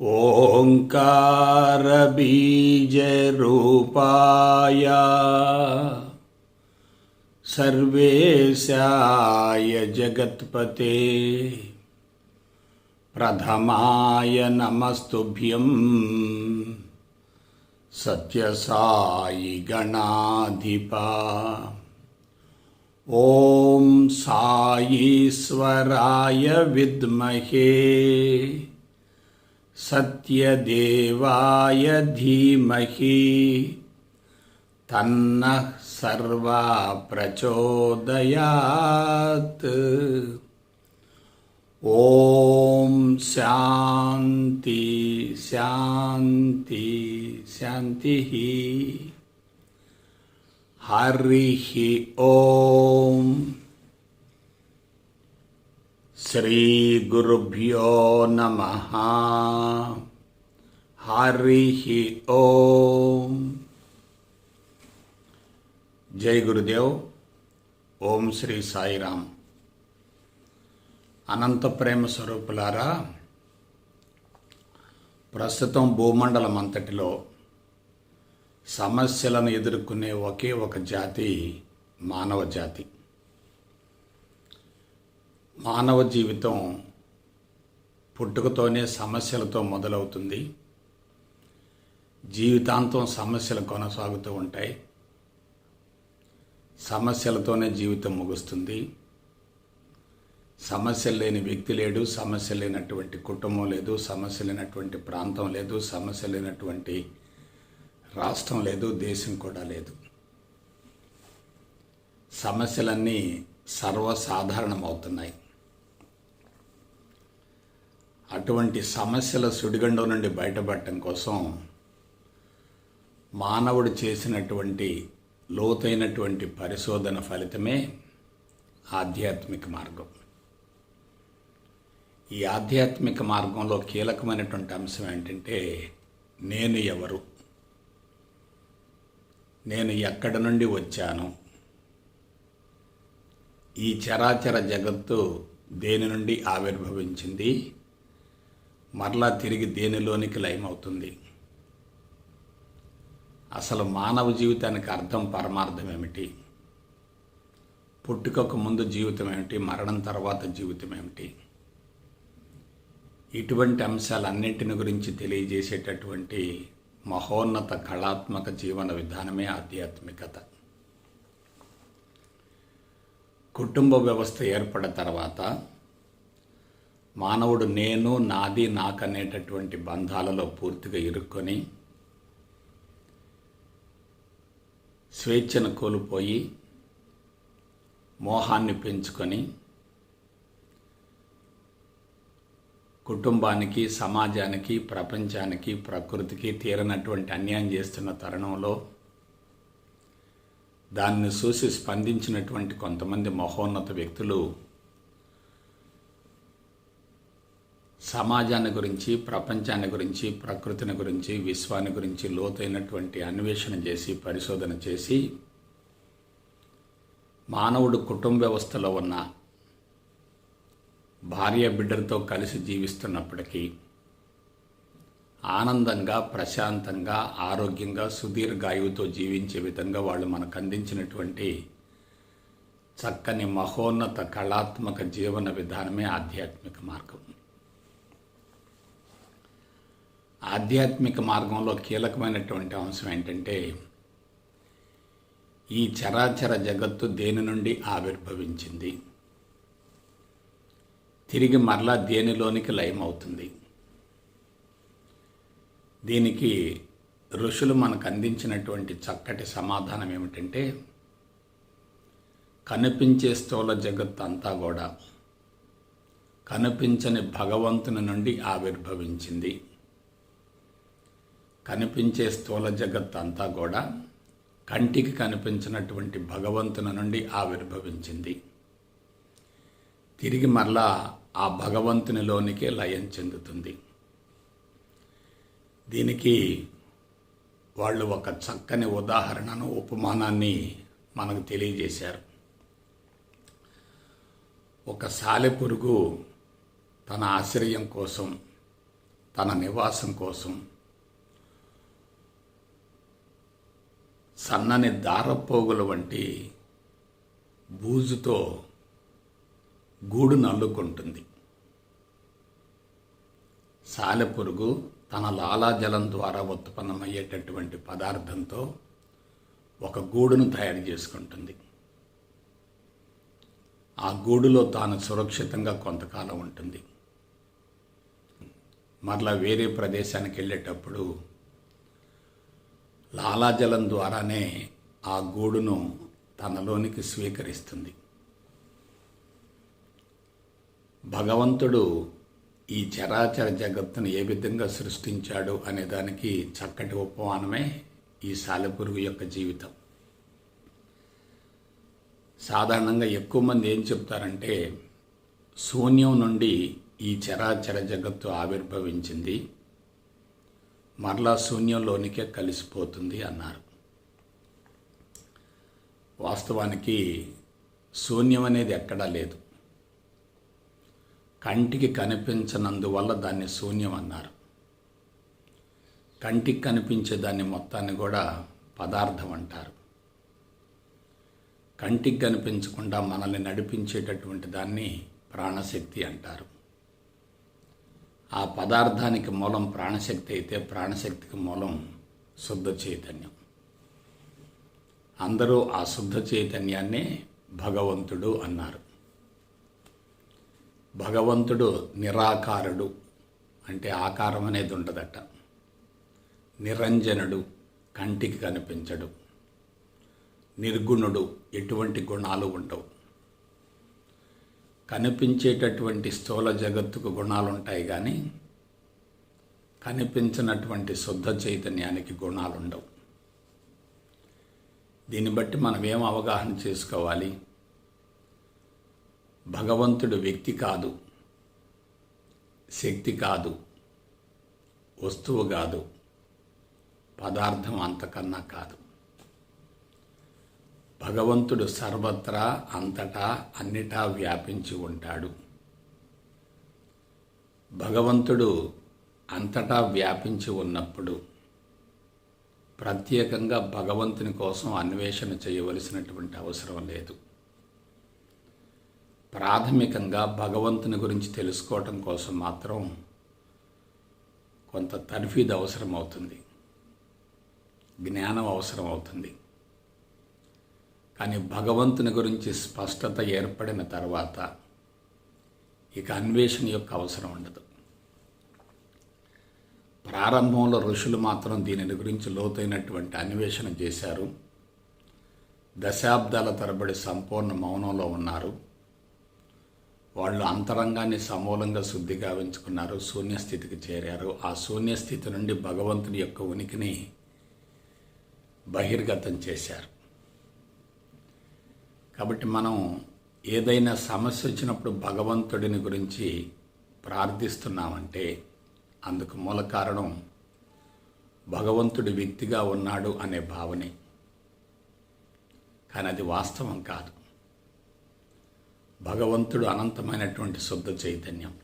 ओङ्कारबीजरूपाय सर्वेशाय जगत्पते प्रथमाय नमस्तुभ्यं सत्यसाई गणाधिपा। ॐ साईश्वराय विद्महे सत्यदेवाय धीमहि तन्नः सर्वा प्रचोदयात्। ओम शांति शांति शांति। हरिः ओम। श्री गुरुभ्यो नमः। हरिः ओम। जय गुरुदेव। ओम श्री साईराम। అనంత ప్రేమ స్వరూపులారా, ప్రస్తుతం భూమండలం అంతటిలో సమస్యలను ఎదుర్కొనే ఒకే ఒక జాతి మానవ జాతి. మానవ జీవితం పుట్టుకతోనే సమస్యలతో మొదలవుతుంది. జీవితాంతం సమస్యలు కొనసాగుతూ ఉంటాయి. సమస్యలతోనే జీవితం ముగుస్తుంది. సమస్య లేని వ్యక్తి లేడు, సమస్య లేనటువంటి కుటుంబం లేదు, సమస్య లేనటువంటి ప్రాంతం లేదు, సమస్య లేనటువంటి రాష్ట్రం లేదు, దేశం కూడా లేదు. సమస్యలన్నీ సర్వసాధారణమవుతున్నాయి. అటువంటి సమస్యల సుడిగండం నుండి బయటపడటం కోసం మానవుడు చేసినటువంటి లోతైనటువంటి పరిశోధన ఫలితమే ఆధ్యాత్మిక మార్గం. ఈ ఆధ్యాత్మిక మార్గంలో కీలకమైనటువంటి అంశం ఏంటంటే, నేను ఎవరు, నేను ఎక్కడి నుండి వచ్చాను, ఈ చరాచర జగత్తు దేని నుండి ఆవిర్భవించింది, మరలా తిరిగి దేనిలోనికి లయమవుతుంది, అసలు మానవ జీవితానికి అర్థం పరమార్థం ఏమిటి, పుట్టుకకు ముందు జీవితం ఏమిటి, మరణం తర్వాత జీవితం ఏమిటి, ఇటువంటి అంశాలన్నింటిని గురించి తెలియజేసేటటువంటి మహోన్నత కళాత్మక జీవన విధానమే ఆధ్యాత్మికత. కుటుంబ వ్యవస్థ ఏర్పడిన తర్వాత మానవుడు నేను, నాది, నాకనేటటువంటి బంధాలలో పూర్తిగా ఇరుక్కొని స్వేచ్ఛను కోల్పోయి మోహాన్ని పెంచుకొని కుటుంబానికి, సమాజానికి, ప్రపంచానికి, ప్రకృతికి తీరనటువంటి అన్యాయం చేస్తున్న తరుణంలో దాన్ని చూసి స్పందించినటువంటి కొంతమంది మహోన్నత వ్యక్తులు సమాజాన్ని గురించి, ప్రపంచాన్ని గురించి, ప్రకృతిని గురించి, విశ్వాన్ని గురించి లోతైనటువంటి అన్వేషణ చేసి, పరిశోధన చేసి, మానవుడు కుటుంబ వ్యవస్థలో ఉన్న భార్య బిడ్డలతో కలిసి జీవిస్తున్నప్పటికీ ఆనందంగా, ప్రశాంతంగా, ఆరోగ్యంగా, సుదీర్ఘాయువుతో జీవించే విధంగా వాళ్ళు మనకు అందించినటువంటి చక్కని మహోన్నత కళాత్మక జీవన విధానమే ఆధ్యాత్మిక మార్గం. ఆధ్యాత్మిక మార్గంలో కీలకమైనటువంటి అంశం ఏంటంటే, ఈ చరాచర జగత్తు దేని నుండి ఆవిర్భవించింది, తిరిగి మరలా దేనిలోనికి లయమవుతుంది. దీనికి ఋషులు మనకు అందించినటువంటి చక్కటి సమాధానం ఏమిటంటే, కనిపించే స్థూల జగత్తు అంతా కూడా కనిపించని భగవంతుని నుండి ఆవిర్భవించింది. కనిపించే స్థూల జగత్తు అంతా కూడా కంటికి కనిపించినటువంటి భగవంతుని నుండి ఆవిర్భవించింది. తిరిగి మరలా ఆ భగవంతునిలోనికే లయం చెందుతుంది. దీనికి వాళ్ళు ఒక చక్కని ఉదాహరణను, ఉపమానాన్ని మనకు తెలియజేశారు. ఒక సాలెపురుగు తన ఆశ్రయం కోసం తన నివాసం కోసం సన్నని దారపోగుల వంటి బూజుతో గూడును అల్లుకుంటుంది. సాలెపురుగు తన లాలాజలం ద్వారా ఉత్పన్నమయ్యేటటువంటి పదార్థంతో ఒక గూడును తయారు చేసుకుంటుంది. ఆ గూడులో తాను సురక్షితంగా కొంతకాలం ఉంటుంది. మరలా వేరే ప్రదేశానికి వెళ్ళేటప్పుడు లాలాజలం ద్వారానే ఆ గూడును తనలోనికి స్వీకరిస్తుంది. భగవంతుడు ఈ చరాచర జగత్తును ఏ విధంగా సృష్టించాడు అనే దానికి చక్కటి ఉపమానమే ఈ సాలెపురుగు యొక్క జీవితం. సాధారణంగా ఎక్కువ మంది ఏం చెప్తారంటే, శూన్యం నుండి ఈ చరాచర జగత్తు ఆవిర్భవించింది, మరలా శూన్యంలోనికే కలిసిపోతుంది అన్నారు. వాస్తవానికి శూన్యం అనేది ఎక్కడా లేదు. కంటికి కనిపించనందువల్ల దాన్ని శూన్యం అన్నారు. కంటికి కనిపించే దాన్ని మొత్తాన్ని కూడా పదార్థం అంటారు. కంటికి కనిపించకుండా మనల్ని నడిపించేటటువంటి దాన్ని ప్రాణశక్తి అంటారు. ఆ పదార్థానికి మూలం ప్రాణశక్తి అయితే ప్రాణశక్తికి మూలం శుద్ధ చైతన్యం. అందరూ ఆ శుద్ధ చైతన్యాన్నే భగవంతుడు అన్నారు. భగవంతుడు నిరాకారుడు, అంటే ఆకారం అనేది ఉండదట. నిరంజనుడు, కంటికి కనిపించడు. నిర్గుణుడు, ఎటువంటి గుణాలు ఉండవు. కనిపించేటటువంటి స్థూల జగత్తుకు గుణాలు ఉంటాయి కానీ కనిపించినటువంటి శుద్ధ చైతన్యానికి గుణాలు ఉండవు. దీన్ని బట్టి మనం ఏం అవగాహన చేసుకోవాలి? భగవంతుడు వ్యక్తి కాదు, శక్తి కాదు, వస్తువు కాదు, పదార్థం అంతకన్నా కాదు. భగవంతుడు సర్వత్రా అంతటా అన్నిటా వ్యాపించి ఉంటాడు. భగవంతుడు అంతటా వ్యాపించి ఉన్నప్పుడు ప్రత్యేకంగా భగవంతుని కోసం అన్వేషణ చేయవలసినటువంటి అవసరం లేదు. ప్రాథమికంగా భగవంతుని గురించి తెలుసుకోవటం కోసం మాత్రం కొంత తర్ఫీదు అవసరం అవుతుంది, జ్ఞానం అవసరం అవుతుంది. కానీ భగవంతుని గురించి స్పష్టత ఏర్పడిన తర్వాత ఇక అన్వేషణ యొక్క అవసరం ఉండదు. ప్రారంభంలో ఋషులు మాత్రం దీనిని గురించి లోతైనటువంటి అన్వేషణ చేశారు. దశాబ్దాల తరబడి సంపూర్ణ మౌనంలో ఉన్నారు. వాళ్ళు అంతరంగాన్ని సమూలంగా శుద్ధి గావించుకున్నారు, శూన్యస్థితికి చేరారు. ఆ శూన్యస్థితి నుండి భగవంతుని యొక్క ఉనికిని బహిర్గతం చేశారు. కాబట్టి మనం ఏదైనా సమస్య వచ్చినప్పుడు భగవంతుడిని గురించి ప్రార్థిస్తున్నామంటే అందుకు మూల కారణం భగవంతుడి వ్యక్తిగా ఉన్నాడు అనే భావనే. కానీ అది వాస్తవం కాదు. భగవంతుడు అనంతమైనటువంటి శుద్ధ చైతన్యం.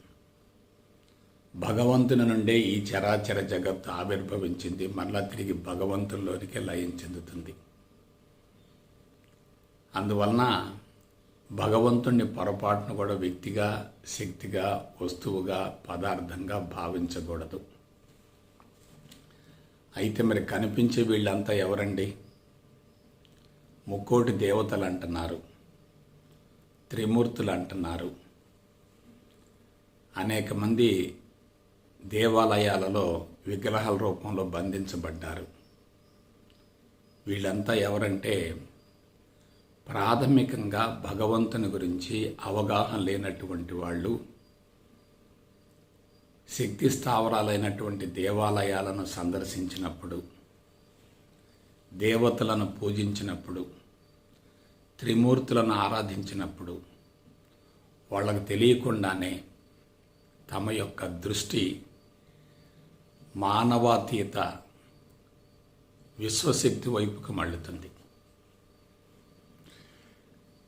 భగవంతుని నుండే ఈ చరాచర జగత్తు ఆవిర్భవించింది, మరలా తిరిగి భగవంతుల్లోనికి లయం చెందుతుంది. అందువలన భగవంతుణ్ణి పొరపాటును కూడా వ్యక్తిగా, శక్తిగా, వస్తువుగా, పదార్థంగా భావించకూడదు. అయితే మరి కనిపించే వీళ్ళంతా ఎవరండి? ముక్కోటి దేవతలు అంటున్నారు, త్రిమూర్తులు అంటున్నారు. అనేక మంది దేవాలయాలలో విగ్రహాల రూపంలో బంధించబడ్డారు. వీళ్ళంతా ఎవరంటే ప్రాథమికంగా భగవంతుని గురించి అవగాహన లేనటువంటి వాళ్ళు, శక్తి స్థావరాలైనటువంటి దేవాలయాలను సందర్శించినప్పుడు, దేవతలను పూజించినప్పుడు, త్రిమూర్తులను ఆరాధించినప్పుడు వాళ్ళకు తెలియకుండానే తమ యొక్క దృష్టి మానవాతీత విశ్వశక్తి వైపుకు మళ్ళుతుంది.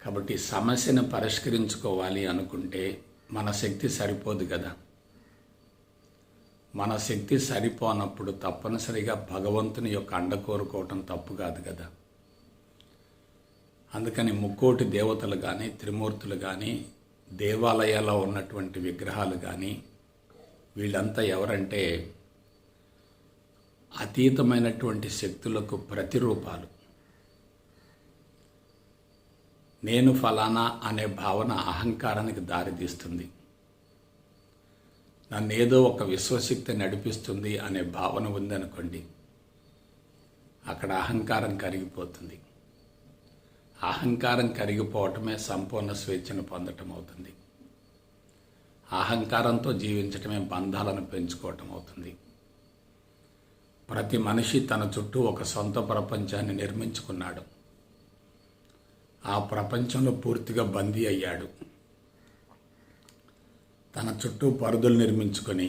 కాబట్టి సమస్యను పరిష్కరించుకోవాలి అనుకుంటే మన శక్తి సరిపోదు కదా. మన శక్తి సరిపోనప్పుడు తప్పనిసరిగా భగవంతుని యొక్క అండ కోరుకోవటం తప్పు కాదు కదా. అందుకని ముక్కోటి దేవతలు కానీ, త్రిమూర్తులు కానీ, దేవాలయాల్లో ఉన్నటువంటి విగ్రహాలు కానీ, వీళ్ళంతా ఎవరంటే అతీతమైనటువంటి శక్తులకు ప్రతిరూపాలు. నేను ఫలానా అనే భావన అహంకారానికి దారితీస్తుంది. నన్ను ఏదో ఒక విశ్వశక్తి నడిపిస్తుంది అనే భావన ఉందనుకోండి, అక్కడ అహంకారం కరిగిపోతుంది. అహంకారం కరిగిపోవటమే సంపూర్ణ స్వేచ్ఛను పొందటం అవుతుంది. అహంకారంతో జీవించటమే బంధాలను పెంచుకోవటం అవుతుంది. ప్రతి మనిషి తన చుట్టూ ఒక సొంత ప్రపంచాన్ని నిర్మించుకున్నాడు. ఆ ప్రపంచంలో పూర్తిగా బందీ అయ్యాడు. తన చుట్టూ పరిధులు నిర్మించుకొని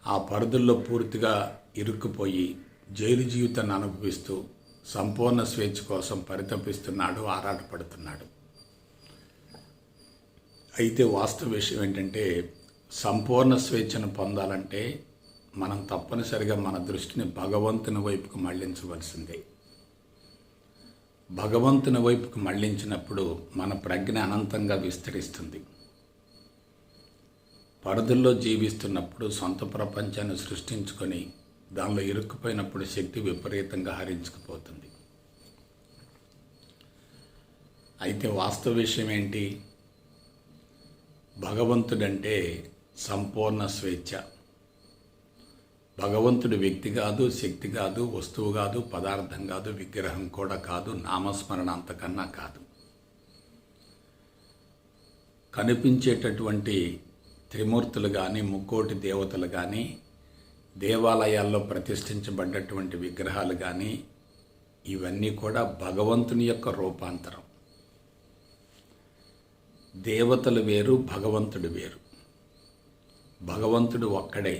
ఆ పరిధుల్లో పూర్తిగా ఇరుక్కుపోయి జైలు జీవితాన్ని అనుభవిస్తూ సంపూర్ణ స్వేచ్ఛ కోసం పరితపిస్తున్నాడు, ఆరాటపడుతున్నాడు. అయితే వాస్తవ విషయం ఏంటంటే, సంపూర్ణ స్వేచ్ఛను పొందాలంటే మనం తప్పనిసరిగా మన దృష్టిని భగవంతుని వైపుకు మళ్లించవలసిందే. భగవంతుని వైపుకు మళ్లించినప్పుడు మన ప్రజ్ఞ అనంతంగా విస్తరిస్తుంది. పరిధుల్లో జీవిస్తున్నప్పుడు సొంత ప్రపంచాన్ని సృష్టించుకొని దానిలో ఇరుక్కుపోయినప్పుడు శక్తి విపరీతంగా హరించుకుపోతుంది. అయితే వాస్తవ విషయం ఏంటి? భగవంతుడంటే సంపూర్ణ స్వేచ్ఛ. భగవంతుడు వ్యక్తి కాదు, శక్తి కాదు, వస్తువు కాదు, పదార్థం కాదు, విగ్రహం కూడా కాదు, నామస్మరణ అంతకన్నా కాదు. కనిపించేటటువంటి త్రిమూర్తులు కానీ, ముక్కోటి దేవతలు కానీ, దేవాలయాల్లో ప్రతిష్ఠించబడ్డటువంటి విగ్రహాలు కానీ, ఇవన్నీ కూడా భగవంతుని యొక్క రూపాంతరం. దేవతలు వేరు, భగవంతుడు వేరు. భగవంతుడు ఒక్కడే.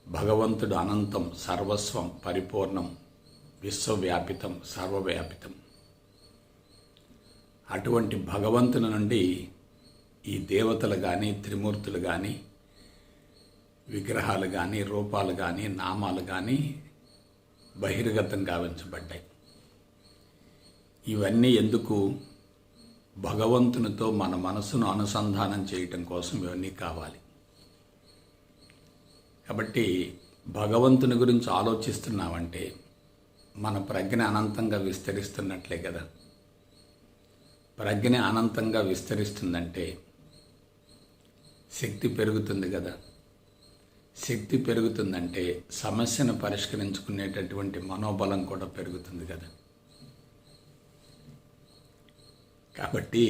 భగవంతుడు అనంతం, సర్వస్వం, పరిపూర్ణం, విశ్వవ్యాపితం, సర్వవ్యాపితం. అటువంటి భగవంతుని నుండి ఈ దేవతలు కానీ, త్రిమూర్తులు కానీ, విగ్రహాలు కానీ, రూపాలు కానీ, నామాలు కానీ బహిర్గతం గావించబడ్డాయి. ఇవన్నీ ఎందుకు? భగవంతునితో మన మనసును అనుసంధానం చేయటం కోసం ఇవన్నీ కావాలి. కాబట్టి భగవంతుని గురించి ఆలోచిస్తున్నామంటే మన ప్రజ్ఞ అనంతంగా విస్తరిస్తున్నట్లే కదా. ప్రజ్ఞ అనంతంగా విస్తరిస్తుందంటే శక్తి పెరుగుతుంది కదా. శక్తి పెరుగుతుందంటే సమస్యను పరిష్కరించుకునేటటువంటి మనోబలం కూడా పెరుగుతుంది కదా. కాబట్టి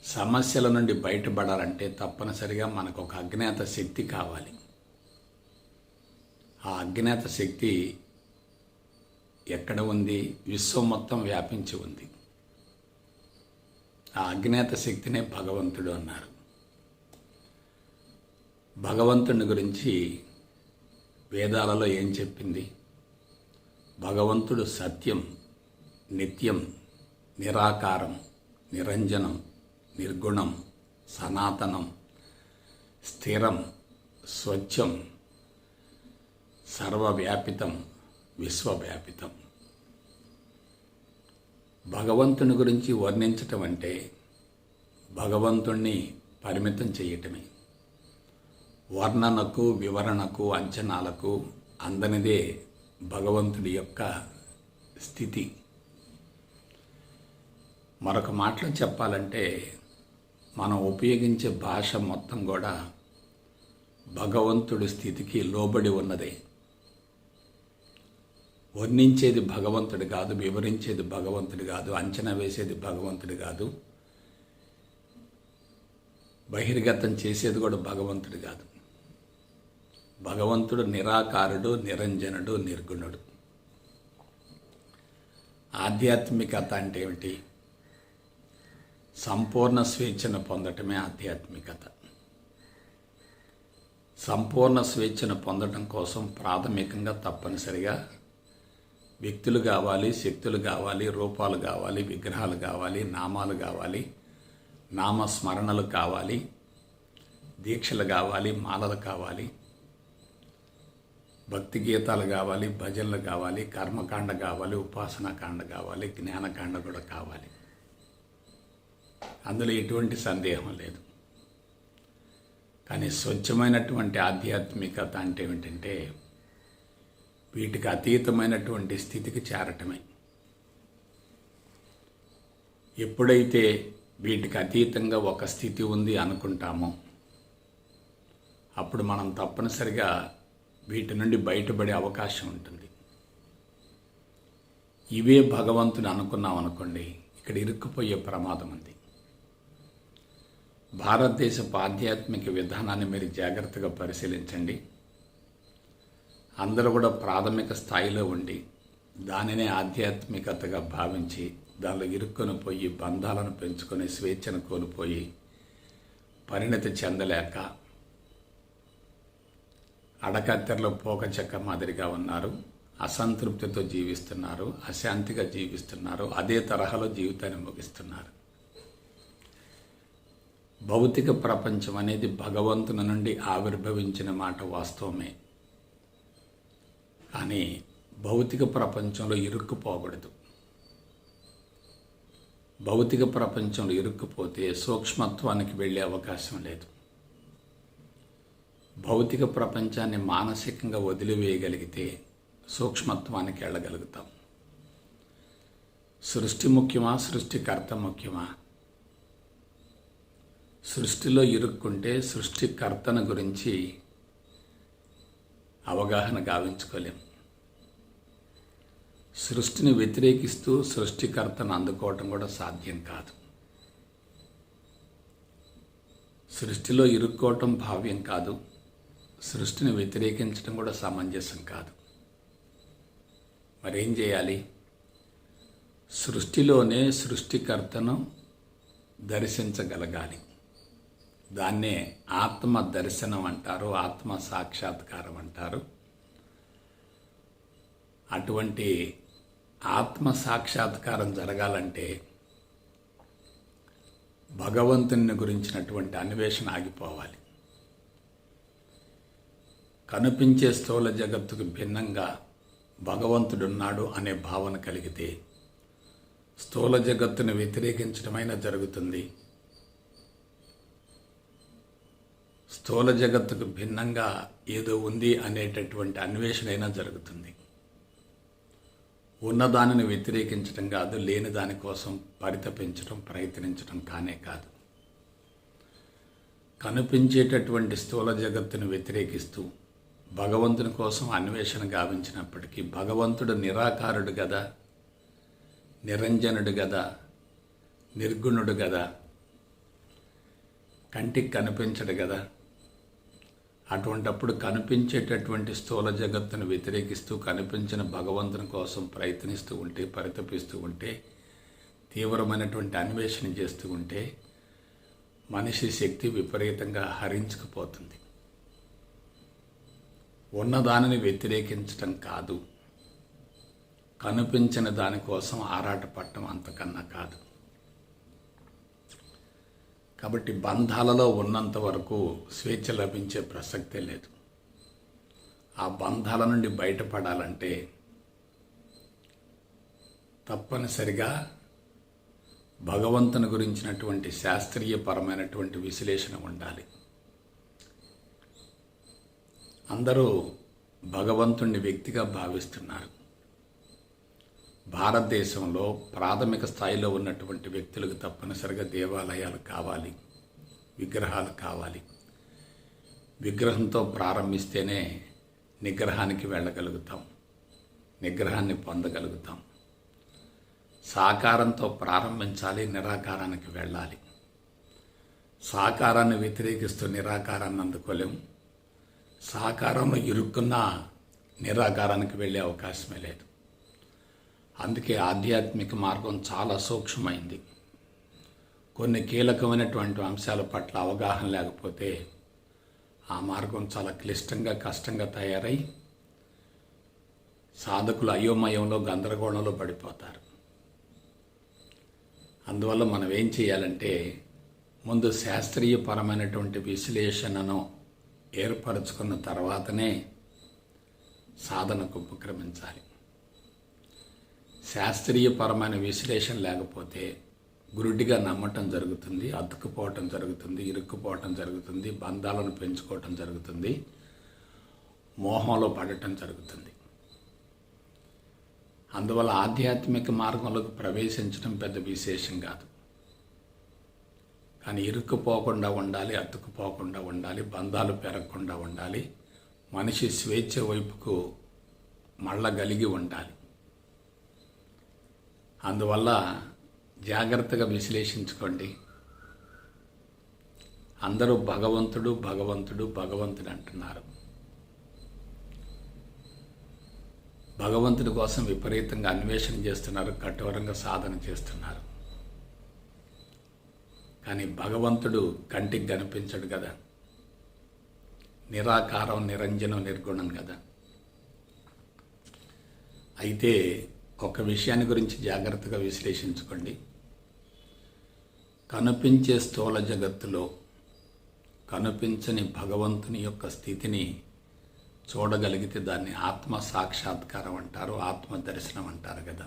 సమస్యల నుండి బయటపడాలంటే తప్పనిసరిగా మనకు ఒక అజ్ఞాత శక్తి కావాలి. ఆ అజ్ఞాత శక్తి ఎక్కడ ఉంది? విశ్వం మొత్తం వ్యాపించి ఉంది. ఆ అజ్ఞాత శక్తినే భగవంతుడు అన్నారు. భగవంతుని గురించి వేదాలలో ఏం చెప్పింది? భగవంతుడు సత్యం, నిత్యం, నిరాకారం, నిరంజనం, నిర్గుణం, సనాతనం, స్థిరం, స్వచ్ఛం, సర్వవ్యాపితం, విశ్వవ్యాపితం. భగవంతుని గురించి వర్ణించటం అంటే భగవంతుణ్ణి పరిమితం చేయటమే. వర్ణనకు, వివరణకు, అంచనాలకు అందనిదే భగవంతుడి యొక్క స్థితి. మరొక మాటలో చెప్పాలంటే మనం ఉపయోగించే భాష మొత్తం కూడా భగవంతుడి స్థితికి లోబడి ఉన్నదే. వర్ణించేది భగవంతుడు కాదు, వివరించేది భగవంతుడు కాదు, అంచనా వేసేది భగవంతుడు కాదు, బహిర్గతం చేసేది కూడా భగవంతుడు కాదు. భగవంతుడు నిరాకారుడు, నిరంజనుడు, నిర్గుణుడు. ఆధ్యాత్మికత అంటే ఏమిటి? సంపూర్ణ స్వేచ్ఛను పొందటమే ఆధ్యాత్మికత. సంపూర్ణ స్వేచ్ఛను పొందటం కోసం ప్రాథమికంగా తప్పనిసరిగా వ్యక్తులు కావాలి, శక్తులు కావాలి, రూపాలు కావాలి, విగ్రహాలు కావాలి, నామాలు కావాలి, నామస్మరణలు కావాలి, దీక్షలు కావాలి, మాలలు కావాలి, భక్తి గీతాలు కావాలి, భజనలు కావాలి, కర్మకాండ కావాలి, ఉపాసనాకాండ కావాలి, జ్ఞానకాండ కూడా కావాలి. అందులో ఎటువంటి సందేహం లేదు. కానీ స్వచ్ఛమైనటువంటి ఆధ్యాత్మికత అంటే ఏమిటంటే వీటికి అతీతమైనటువంటి స్థితికి చేరటమే. ఎప్పుడైతే వీటికి అతీతంగా ఒక స్థితి ఉంది అనుకుంటామో అప్పుడు మనం తప్పనిసరిగా వీటి నుండి బయటపడే అవకాశం ఉంటుంది. ఇవే భగవంతుని అనుకున్నాం అనుకోండి, ఇక్కడ ఇరుక్కుపోయే ప్రమాదం ఉంది. భారతదేశపు ఆధ్యాత్మిక విధానాన్ని మీరు జాగ్రత్తగా పరిశీలించండి. అందరూ కూడా ప్రాథమిక స్థాయిలో ఉండి దానినే ఆధ్యాత్మికతగా భావించి దానిలో ఇరుక్కొని పోయి బంధాలను పెంచుకొని స్వేచ్ఛను కోల్పోయి పరిణతి చెందలేక అడకత్తెరలో పోక చెక్క మాదిరిగా ఉన్నారు. అసంతృప్తితో జీవిస్తున్నారు, అశాంతిగా జీవిస్తున్నారు, అదే తరహాలో జీవితాన్ని ముగిస్తున్నారు. భౌతిక ప్రపంచం అనేది భగవంతుని నుండి ఆవిర్భవించిన మాట వాస్తవమే. కానీ భౌతిక ప్రపంచంలో ఇరుక్కుపోకూడదు. భౌతిక ప్రపంచంలో ఇరుక్కుపోతే సూక్ష్మత్వానికి వెళ్ళే అవకాశం లేదు. భౌతిక ప్రపంచాన్ని మానసికంగా వదిలివేయగలిగితే సూక్ష్మత్వానికి వెళ్ళగలుగుతాం. సృష్టి ముఖ్యమా, సృష్టికర్త ముఖ్యమా? సృష్టిలో ఇరుక్కుంటే సృష్టికర్తను గురించి అవగాహన గావించుకోలేం. సృష్టిని వ్యతిరేకిస్తూ సృష్టికర్తను అందుకోవటం కూడా సాధ్యం కాదు. సృష్టిలో ఇరుక్కోవటం భావ్యం కాదు, సృష్టిని వ్యతిరేకించడం కూడా సమంజసం కాదు. మరేం చేయాలి? సృష్టిలోనే సృష్టికర్తను దర్శించగలగాలి. దాన్నే ఆత్మ దర్శనం అంటారు, ఆత్మ సాక్షాత్కారం అంటారు. అటువంటి ఆత్మ సాక్షాత్కారం జరగాలంటే భగవంతుని గురించినటువంటి అన్వేషణ ఆగిపోవాలి. కనిపించే స్థూల జగత్తుకు భిన్నంగా భగవంతుడున్నాడు అనే భావన కలిగితే స్థూల జగత్తును వ్యతిరేకించడమైనా జరుగుతుంది. స్థూల జగత్తుకు భిన్నంగా ఏదో ఉంది అనేటటువంటి అన్వేషణ అయినా జరుగుతుంది. ఉన్నదానిని వ్యతిరేకించడం కాదు, లేని దానికోసం పరితపించడం, ప్రయత్నించడం కానే కాదు. కనిపించేటటువంటి స్థూల జగత్తును వ్యతిరేకిస్తూ భగవంతుని కోసం అన్వేషణ గావించినప్పటికీ భగవంతుడు నిరాకారుడు కదా, నిరంజనుడు కదా, నిర్గుణుడు కదా, కంటికి కనిపించడు కదా. అటువంటప్పుడు కనిపించేటటువంటి స్థూల జగత్తును వ్యతిరేకిస్తూ కనిపించిన భగవంతుని కోసం ప్రయత్నిస్తూ ఉంటే, పరితపిస్తూ ఉంటే, తీవ్రమైనటువంటి అన్వేషణ చేస్తూ ఉంటే మనిషి శక్తి విపరీతంగా హరించుకుపోతుంది. ఉన్నదానిని వ్యతిరేకించటం కాదు, కనిపించిన దానికోసం ఆరాటపడటం అంతకన్నా కాదు. కాబట్టి బంధాలలో ఉన్నంత వరకు స్వేచ్ఛ లభించే ప్రసక్తే లేదు. ఆ బంధాల నుండి బయటపడాలంటే తప్పనిసరిగా భగవంతుని గురించినటువంటి శాస్త్రీయపరమైనటువంటి విశ్లేషణ ఉండాలి. అందరూ భగవంతుణ్ణి వ్యక్తిగా భావిస్తున్నారు. భారతదేశంలో ప్రాథమిక స్థాయిలో ఉన్నటువంటి వ్యక్తులకు తప్పనిసరిగా దేవాలయాలు కావాలి, విగ్రహాలు కావాలి. విగ్రహంతో ప్రారంభిస్తేనే నిగ్రహానికి వెళ్ళగలుగుతాం, నిగ్రహాన్ని పొందగలుగుతాం. సాకారంతో ప్రారంభించాలి, నిరాకారానికి వెళ్ళాలి. సాకారాన్ని వ్యతిరేకిస్తూ నిరాకారాన్ని అందుకోలేము. సాకారంలో ఇరుక్కున్న నిరాకారానికి వెళ్ళే అవకాశమే లేదు. అందుకే ఆధ్యాత్మిక మార్గం చాలా సూక్ష్మమైంది. కొన్ని కీలకమైనటువంటి అంశాల పట్ల అవగాహన లేకపోతే ఆ మార్గం చాలా క్లిష్టంగా, కష్టంగా తయారై సాధకులు అయోమయంలో, గందరగోళంలో పడిపోతారు. అందువల్ల మనం ఏం చేయాలంటే ముందు శాస్త్రీయపరమైనటువంటి విశ్లేషణను ఏర్పరచుకున్న తర్వాతనే సాధనకు ఉపక్రమించాలి. శాస్త్రీయపరమైన విశ్లేషణ లేకపోతే గురుడిగా నమ్మటం జరుగుతుంది, అతుక్కుపోవటం జరుగుతుంది, ఇరుక్కుపోవటం జరుగుతుంది, బంధాలను పెంచుకోవటం జరుగుతుంది, మోహంలో పడటం జరుగుతుంది. అందువల్ల ఆధ్యాత్మిక మార్గంలోకి ప్రవేశించడం పెద్ద విశేషం కాదు. కానీ ఇరుక్కుపోకుండా ఉండాలి, అతుక్కుపోకుండా ఉండాలి, బంధాలు పెరగకుండా ఉండాలి, మనిషి స్వేచ్ఛ వైపుకు మళ్ళగలిగి ఉండాలి. అందువల్ల జాగ్రత్తగా విశ్లేషించుకోండి. అందరూ భగవంతుడు భగవంతుడు భగవంతుడు అంటున్నారు. భగవంతుడి కోసం విపరీతంగా అన్వేషణ చేస్తున్నారు, కఠోరంగా సాధన చేస్తున్నారు. కానీ భగవంతుడు కంటికి కనిపించడు కదా, నిరాకారం, నిరంజనం, నిర్గుణం కదా. అయితే ఒక విషయాన్ని గురించి జాగ్రత్తగా విశ్లేషించుకోండి. కనిపించే స్థూల జగత్తులో కనిపించని భగవంతుని యొక్క స్థితిని చూడగలిగితే దాన్ని ఆత్మ సాక్షాత్కారం అంటారు, ఆత్మ దర్శనం అంటారు కదా.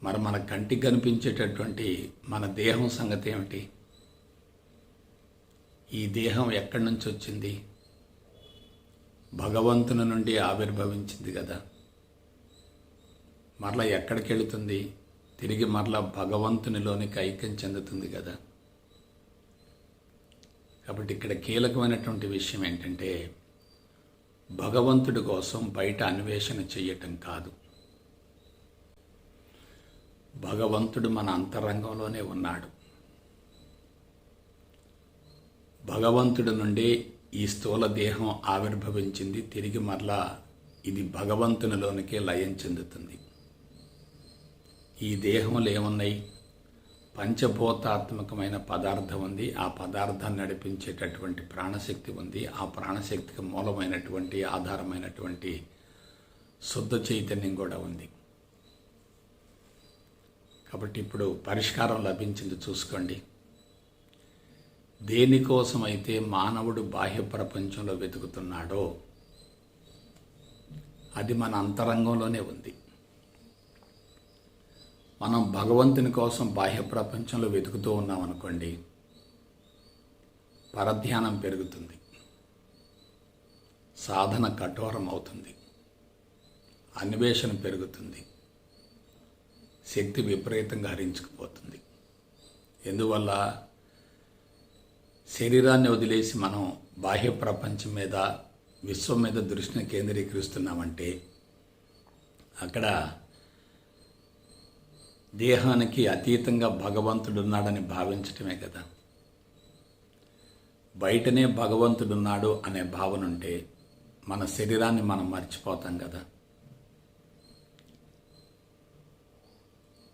మరి మన కంటికి కనిపించేటటువంటి మన దేహం సంగతి ఏమిటి? ఈ దేహం ఎక్కడి నుంచి వచ్చింది? భగవంతుని నుండి ఆవిర్భవించింది కదా. మరలా ఎక్కడికి వెళుతుంది? తిరిగి మరలా భగవంతునిలోనికి ఐక్యం చెందుతుంది కదా. కాబట్టి ఇక్కడ కీలకమైనటువంటి విషయం ఏంటంటే భగవంతుడి కోసం బయట అన్వేషణ చేయటం కాదు. భగవంతుడు మన అంతరంగంలోనే ఉన్నాడు. భగవంతుడి నుండి ఈ స్థూల దేహం ఆవిర్భవించింది, తిరిగి మరలా ఇది భగవంతునిలోనికే లయం చెందుతుంది. ఈ దేహంలో ఏమున్నాయి? పంచభూతాత్మకమైన పదార్థం ఉంది, ఆ పదార్థాన్ని నడిపించేటటువంటి ప్రాణశక్తి ఉంది, ఆ ప్రాణశక్తికి మూలమైనటువంటి ఆధారమైనటువంటి శుద్ధ చైతన్యం కూడా ఉంది. కాబట్టి ఇప్పుడు పరిష్కారం లభించింది, చూసుకోండి. దేనికోసమైతే మానవుడు బాహ్య ప్రపంచంలో వెతుకుతున్నాడో అది మన అంతరంగంలోనే ఉంది. మనం భగవంతుని కోసం బాహ్య ప్రపంచంలో వెతుకుతూ ఉన్నాం అనుకోండి, పరధ్యానం పెరుగుతుంది, సాధన కఠోరం అవుతుంది, అన్వేషణ పెరుగుతుంది, శక్తి విపరీతంగా హరించుకుపోతుంది. ఎందువల్ల? శరీరాన్ని వదిలేసి మనం బాహ్య ప్రపంచం మీద, విశ్వం మీద దృష్టిని కేంద్రీకరిస్తున్నామంటే అక్కడ దేహానికి అతీతంగా భగవంతుడున్నాడని భావించటమే కదా. బయటనే భగవంతుడున్నాడు అనే భావన ఉంటే మన శరీరాన్ని మనం మర్చిపోతాం కదా.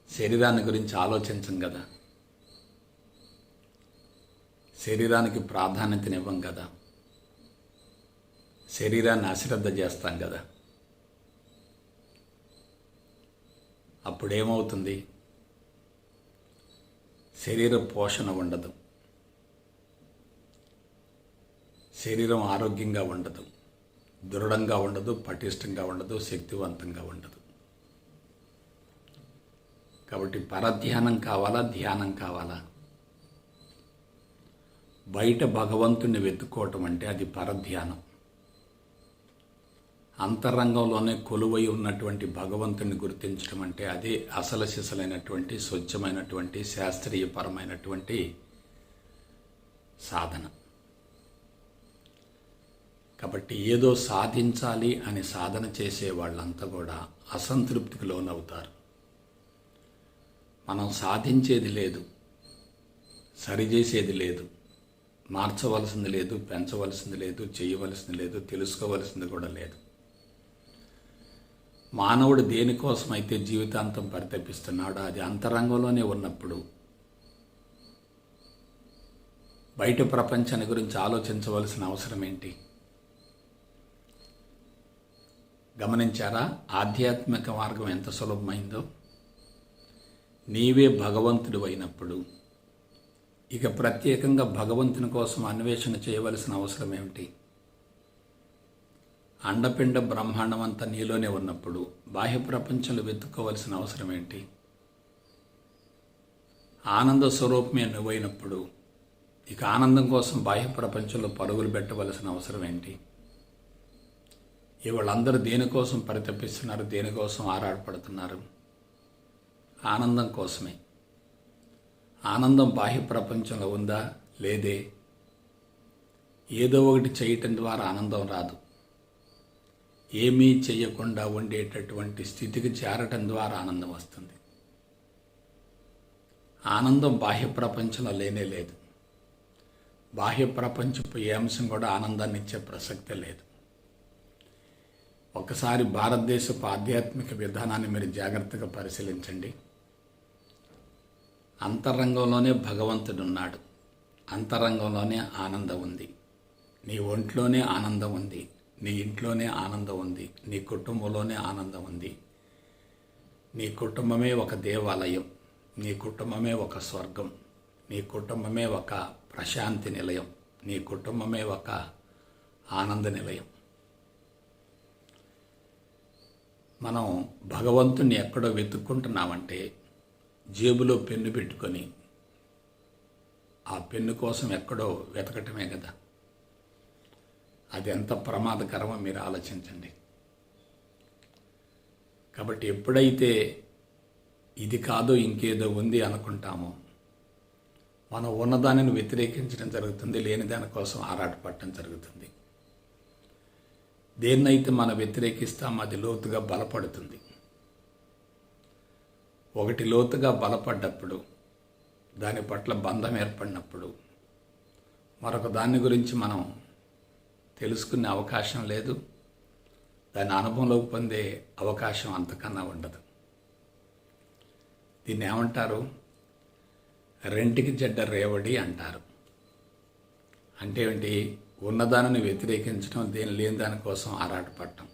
శరీరాన్ని గురించి ఆలోచించం కదా, శరీరానికి ప్రాధాన్యతనివ్వం కదా, శరీరాన్ని అశ్రద్ధ చేస్తాం కదా. అప్పుడేమవుతుంది? శరీర పోషణ ఉండదు, శరీరం ఆరోగ్యంగా ఉండదు, దృఢంగా ఉండదు, పటిష్టంగా ఉండదు, శక్తివంతంగా ఉండదు. కాబట్టి పరధ్యానం కావాలా, ధ్యానం కావాలా? బయట భగవంతుణ్ణి వెతుక్కోవటం అంటే అది పరధ్యానం. అంతరంగంలోనే కొలువై ఉన్నటువంటి భగవంతుని గుర్తించడం అంటే అదే అసలు సిసలైనటువంటి స్వచ్ఛమైనటువంటి శాస్త్రీయపరమైనటువంటి సాధన. కాబట్టి ఏదో సాధించాలి అని సాధన చేసే వాళ్ళంతా కూడా అసంతృప్తికి లోనవుతారు. మనం సాధించేది లేదు, సరిచేసేది లేదు, మార్చవలసింది లేదు, పెంచవలసింది లేదు, చేయవలసింది లేదు, తెలుసుకోవలసింది కూడా లేదు. మానవుడు దేనికోసమైతే జీవితాంతం పరితపిస్తున్నాడో అది అంతరంగంలోనే ఉన్నప్పుడు బయట ప్రపంచాన్ని గురించి ఆలోచించవలసిన అవసరం ఏంటి? గమనించారా? ఆధ్యాత్మిక మార్గం ఎంత సులభమైందో. నీవే భగవంతుడు అయినప్పుడు ఇక ప్రత్యేకంగా భగవంతుని కోసం అన్వేషణ చేయవలసిన అవసరం ఏమిటి? అండపిండ బ్రహ్మాండం అంతా నీలోనే ఉన్నప్పుడు బాహ్య ప్రపంచంలో వెతుక్కోవలసిన అవసరం ఏంటి? ఆనంద స్వరూపమే నువ్వైనప్పుడు ఇక ఆనందం కోసం బాహ్య ప్రపంచంలో పరుగులు పెట్టవలసిన అవసరం ఏంటి? ఇవాళ్ళందరూ దేనికోసం పరితపిస్తున్నారు, దేనికోసం ఆరాటపడుతున్నారు? ఆనందం కోసమే. ఆనందం బాహ్య ప్రపంచంలో ఉందా? లేదే. ఏదో ఒకటి చేయటం ద్వారా ఆనందం రాదు. ఏమీ చేయకుండా ఉండేటటువంటి స్థితికి చేరటం ద్వారా ఆనందం వస్తుంది. ఆనందం బాహ్య ప్రపంచంలో లేనే లేదు. బాహ్య ప్రపంచపు ఏ అంశం కూడా ఆనందాన్ని ఇచ్చే ప్రసక్తే లేదు. ఒకసారి భారతదేశపు ఆధ్యాత్మిక విధానాన్ని మీరు జాగ్రత్తగా పరిశీలించండి. అంతరంగంలోనే భగవంతుడు ఉన్నాడు. అంతరంగంలోనే ఆనందం ఉంది. నీ ఒంట్లోనే ఆనందం ఉంది. నీ ఇంట్లోనే ఆనందం ఉంది. నీ కుటుంబంలోనే ఆనందం ఉంది. నీ కుటుంబమే ఒక దేవాలయం. నీ కుటుంబమే ఒక స్వర్గం. నీ కుటుంబమే ఒక ప్రశాంతి నిలయం. నీ కుటుంబమే ఒక ఆనంద నిలయం. మనం భగవంతుని ఎక్కడో వెతుక్కుంటున్నామంటే జేబులో పెన్ను పెట్టుకొని ఆ పెన్ను కోసం ఎక్కడో వెతకటమే కదా. అది ఎంత ప్రమాదకరమో మీరు ఆలోచించండి. కాబట్టి ఎప్పుడైతే ఇది కాదో ఇంకేదో ఉంది అనుకుంటామో మనం ఉన్నదానిని వ్యతిరేకించడం జరుగుతుంది, లేని దానికోసం ఆరాటపడటం జరుగుతుంది. దేన్నైతే మనం వ్యతిరేకిస్తామో అది లోతుగా బలపడుతుంది. ఒకటి లోతుగా బలపడ్డప్పుడు, దాని పట్ల బంధం ఏర్పడినప్పుడు మరొక దాని గురించి మనం తెలుసుకునే అవకాశం లేదు. దాని అనుభవంలోకి పొందే అవకాశం అంతకన్నా ఉండదు. దీన్ని ఏమంటారు? రెంటికి చెడ్డ రేవడి అంటారు. అంటే ఏంటి? ఉన్నదానిని వ్యతిరేకించడం, దేని లేని దానికోసం ఆరాటపడటం.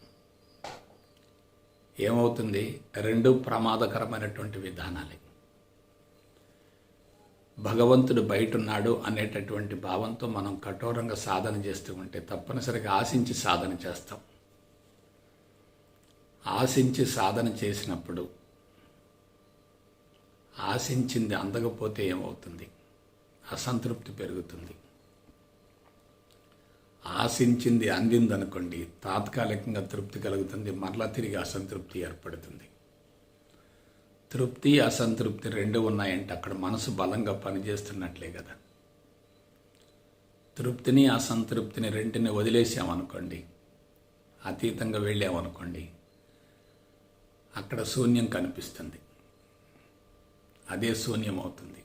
ఏమవుతుంది? రెండు ప్రమాదకరమైనటువంటి విధానాలే. భగవంతుడు బయటున్నాడు అనేటటువంటి భావంతో మనం కఠోరంగా సాధన చేస్తూ ఉంటే తప్పనిసరిగా ఆశించి సాధన చేస్తాం. ఆశించి సాధన చేసినప్పుడు ఆశించింది అందకపోతే ఏమవుతుంది? అసంతృప్తి పెరుగుతుంది. ఆశించింది అందిందనుకోండి, తాత్కాలికంగా తృప్తి కలుగుతుంది, మరలా తిరిగి అసంతృప్తి ఏర్పడుతుంది. తృప్తి అసంతృప్తి రెండు ఉన్నాయంటే అక్కడ మనసు బలంగా పనిచేస్తున్నట్లే కదా. తృప్తిని అసంతృప్తిని రెంటిని వదిలేసామనుకోండి, అతీతంగా వెళ్ళామనుకోండి, అక్కడ శూన్యం కనిపిస్తుంది. అదే శూన్యం అవుతుంది.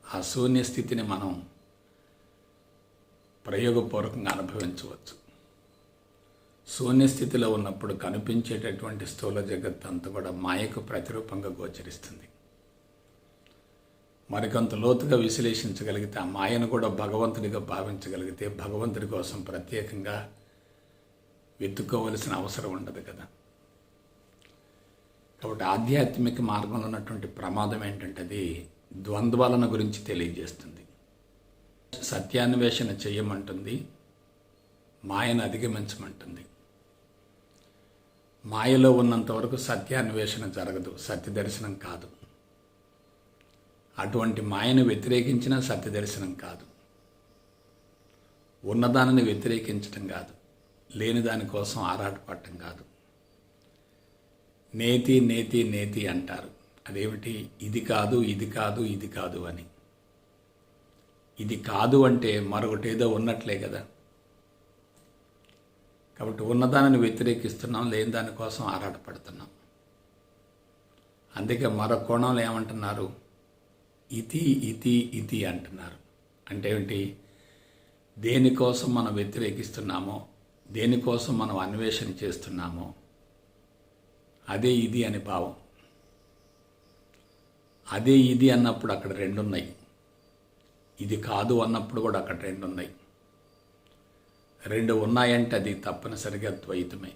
ఆ శూన్య స్థితిని మనం ప్రయోగపూర్వకంగా అనుభవించవచ్చు. శూన్యస్థితిలో ఉన్నప్పుడు కనిపించేటటువంటి స్థూల జగత్తు అంతా కూడా మాయకు ప్రతిరూపంగా గోచరిస్తుంది. మరికొంత లోతుగా విశ్లేషించగలిగితే ఆ మాయను కూడా భగవంతుడిగా భావించగలిగితే భగవంతుడి కోసం ప్రత్యేకంగా వెతుక్కోవలసిన అవసరం ఉండదు కదా. కాబట్టి ఆధ్యాత్మిక మార్గంలో ఉన్నటువంటి ప్రమాదం ఏంటంటే అది ద్వంద్వాలను గురించి తెలియజేస్తుంది. సత్యాన్వేషణ చేయమంటుంది, మాయను అధిగమించమంటుంది. మాయలో ఉన్నంత వరకు సత్యాన్వేషణ జరగదు, సత్య దర్శనం కాదు. అటువంటి మాయను వ్యతిరేకించిన సత్య దర్శనం కాదు. ఉన్నదానిని వ్యతిరేకించటం కాదు, లేని దానికోసం ఆరాటపడటం కాదు. నేతి నేతి నేతి అంటారు. అదేమిటి? ఇది కాదు, ఇది కాదు, ఇది కాదు అని. ఇది కాదు అంటే మరొకటేదో ఉన్నట్లే కదా. కాబట్టి ఉన్నదానిని వ్యతిరేకిస్తున్నాం, లేని దానికోసం ఆరాటపడుతున్నాం. అందుకే మరో కోణంలో ఏమంటున్నారు? ఇతి ఇతి ఇతి అంటున్నారు. అంటే ఏమిటి? దేనికోసం మనం వ్యతిరేకిస్తున్నామో, దేనికోసం మనం అన్వేషణ చేస్తున్నామో అదే ఇది అని భావం. అదే ఇది అన్నప్పుడు అక్కడ రెండు ఉన్నాయి. ఇది కాదు అన్నప్పుడు కూడా అక్కడ రెండు ఉన్నాయి. రెండు ఉన్నాయంటే అది తప్పనిసరిగా ద్వైతమే.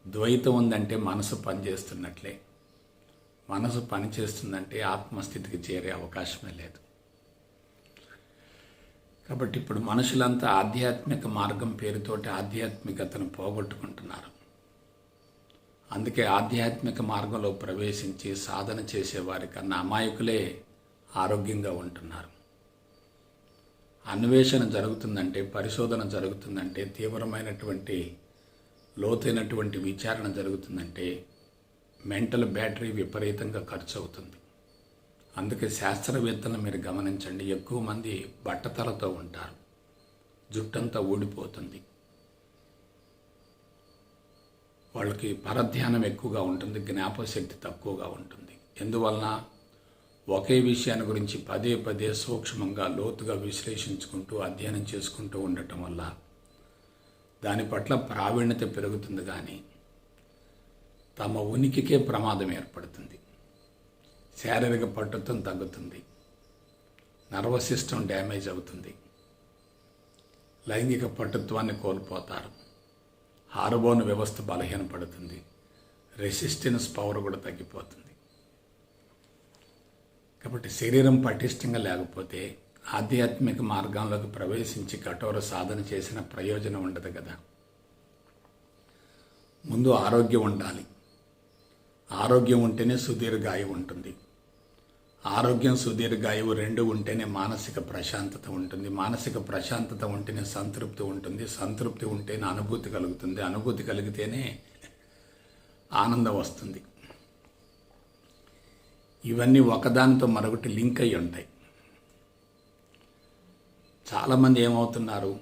ద్వైతం ఉందంటే మనసు పనిచేస్తున్నట్లే. మనసు పనిచేస్తుందంటే ఆత్మస్థితికి చేరే అవకాశమే లేదు. కాబట్టి ఇప్పుడు మనుషులంతా ఆధ్యాత్మిక మార్గం పేరుతోటి ఆధ్యాత్మికతను పోగొట్టుకుంటున్నారు. అందుకే ఆధ్యాత్మిక మార్గంలో ప్రవేశించి సాధన చేసేవారి కన్నా అమాయకులే ఆరోగ్యంగా ఉంటున్నారు. అన్వేషణ జరుగుతుందంటే, పరిశోధన జరుగుతుందంటే, తీవ్రమైనటువంటి లోతైనటువంటి విచారణ జరుగుతుందంటే మెంటల్ బ్యాటరీ విపరీతంగా ఖర్చు అవుతుంది. అందుకే శాస్త్రవేత్తలను మీరు గమనించండి, ఎక్కువ మంది బట్టతలతో ఉంటారు, జుట్టంతా ఊడిపోతుంది, వాళ్ళకి పరధ్యానం ఎక్కువగా ఉంటుంది, జ్ఞాపకశక్తి తక్కువగా ఉంటుంది. ఎందువలన ఒకే విషయాన్ని గురించి పదే పదే సూక్ష్మంగా లోతుగా విశ్లేషించుకుంటూ అధ్యయనం చేసుకుంటూ ఉండటం వల్ల దాని పట్ల ప్రావీణ్యత పెరుగుతుంది, కానీ తమ ఉనికికే ప్రమాదం ఏర్పడుతుంది. శారీరక పట్టుత్వం తగ్గుతుంది, నర్వస్ సిస్టమ్ డ్యామేజ్ అవుతుంది, లైంగిక పట్టుత్వాన్ని కోల్పోతారు, హార్మోన్ వ్యవస్థ బలహీనపడుతుంది, రెసిస్టెన్స్ పవర్ కూడా తగ్గిపోతుంది. కాబట్టి శరీరం పటిష్టంగా లేకపోతే ఆధ్యాత్మిక మార్గంలోకి ప్రవేశించి కఠోర సాధన చేసిన ప్రయోజనం ఉండదు కదా. ముందు ఆరోగ్యం ఉండాలి. ఆరోగ్యం ఉంటేనే సుదీర్ఘాయువు ఉంటుంది. ఆరోగ్యం సుదీర్ఘాయువు రెండు ఉంటేనే మానసిక ప్రశాంతత ఉంటుంది. మానసిక ప్రశాంతత ఉంటేనే సంతృప్తి ఉంటుంది. సంతృప్తి ఉంటేనే అనుభూతి కలుగుతుంది. అనుభూతి కలిగితేనే ఆనందం వస్తుంది. ఇవన్నీ ఒకదానితో మరొకటి లింక్ అయి ఉంటాయి. చాలామంది ఏమవుతున్నారు,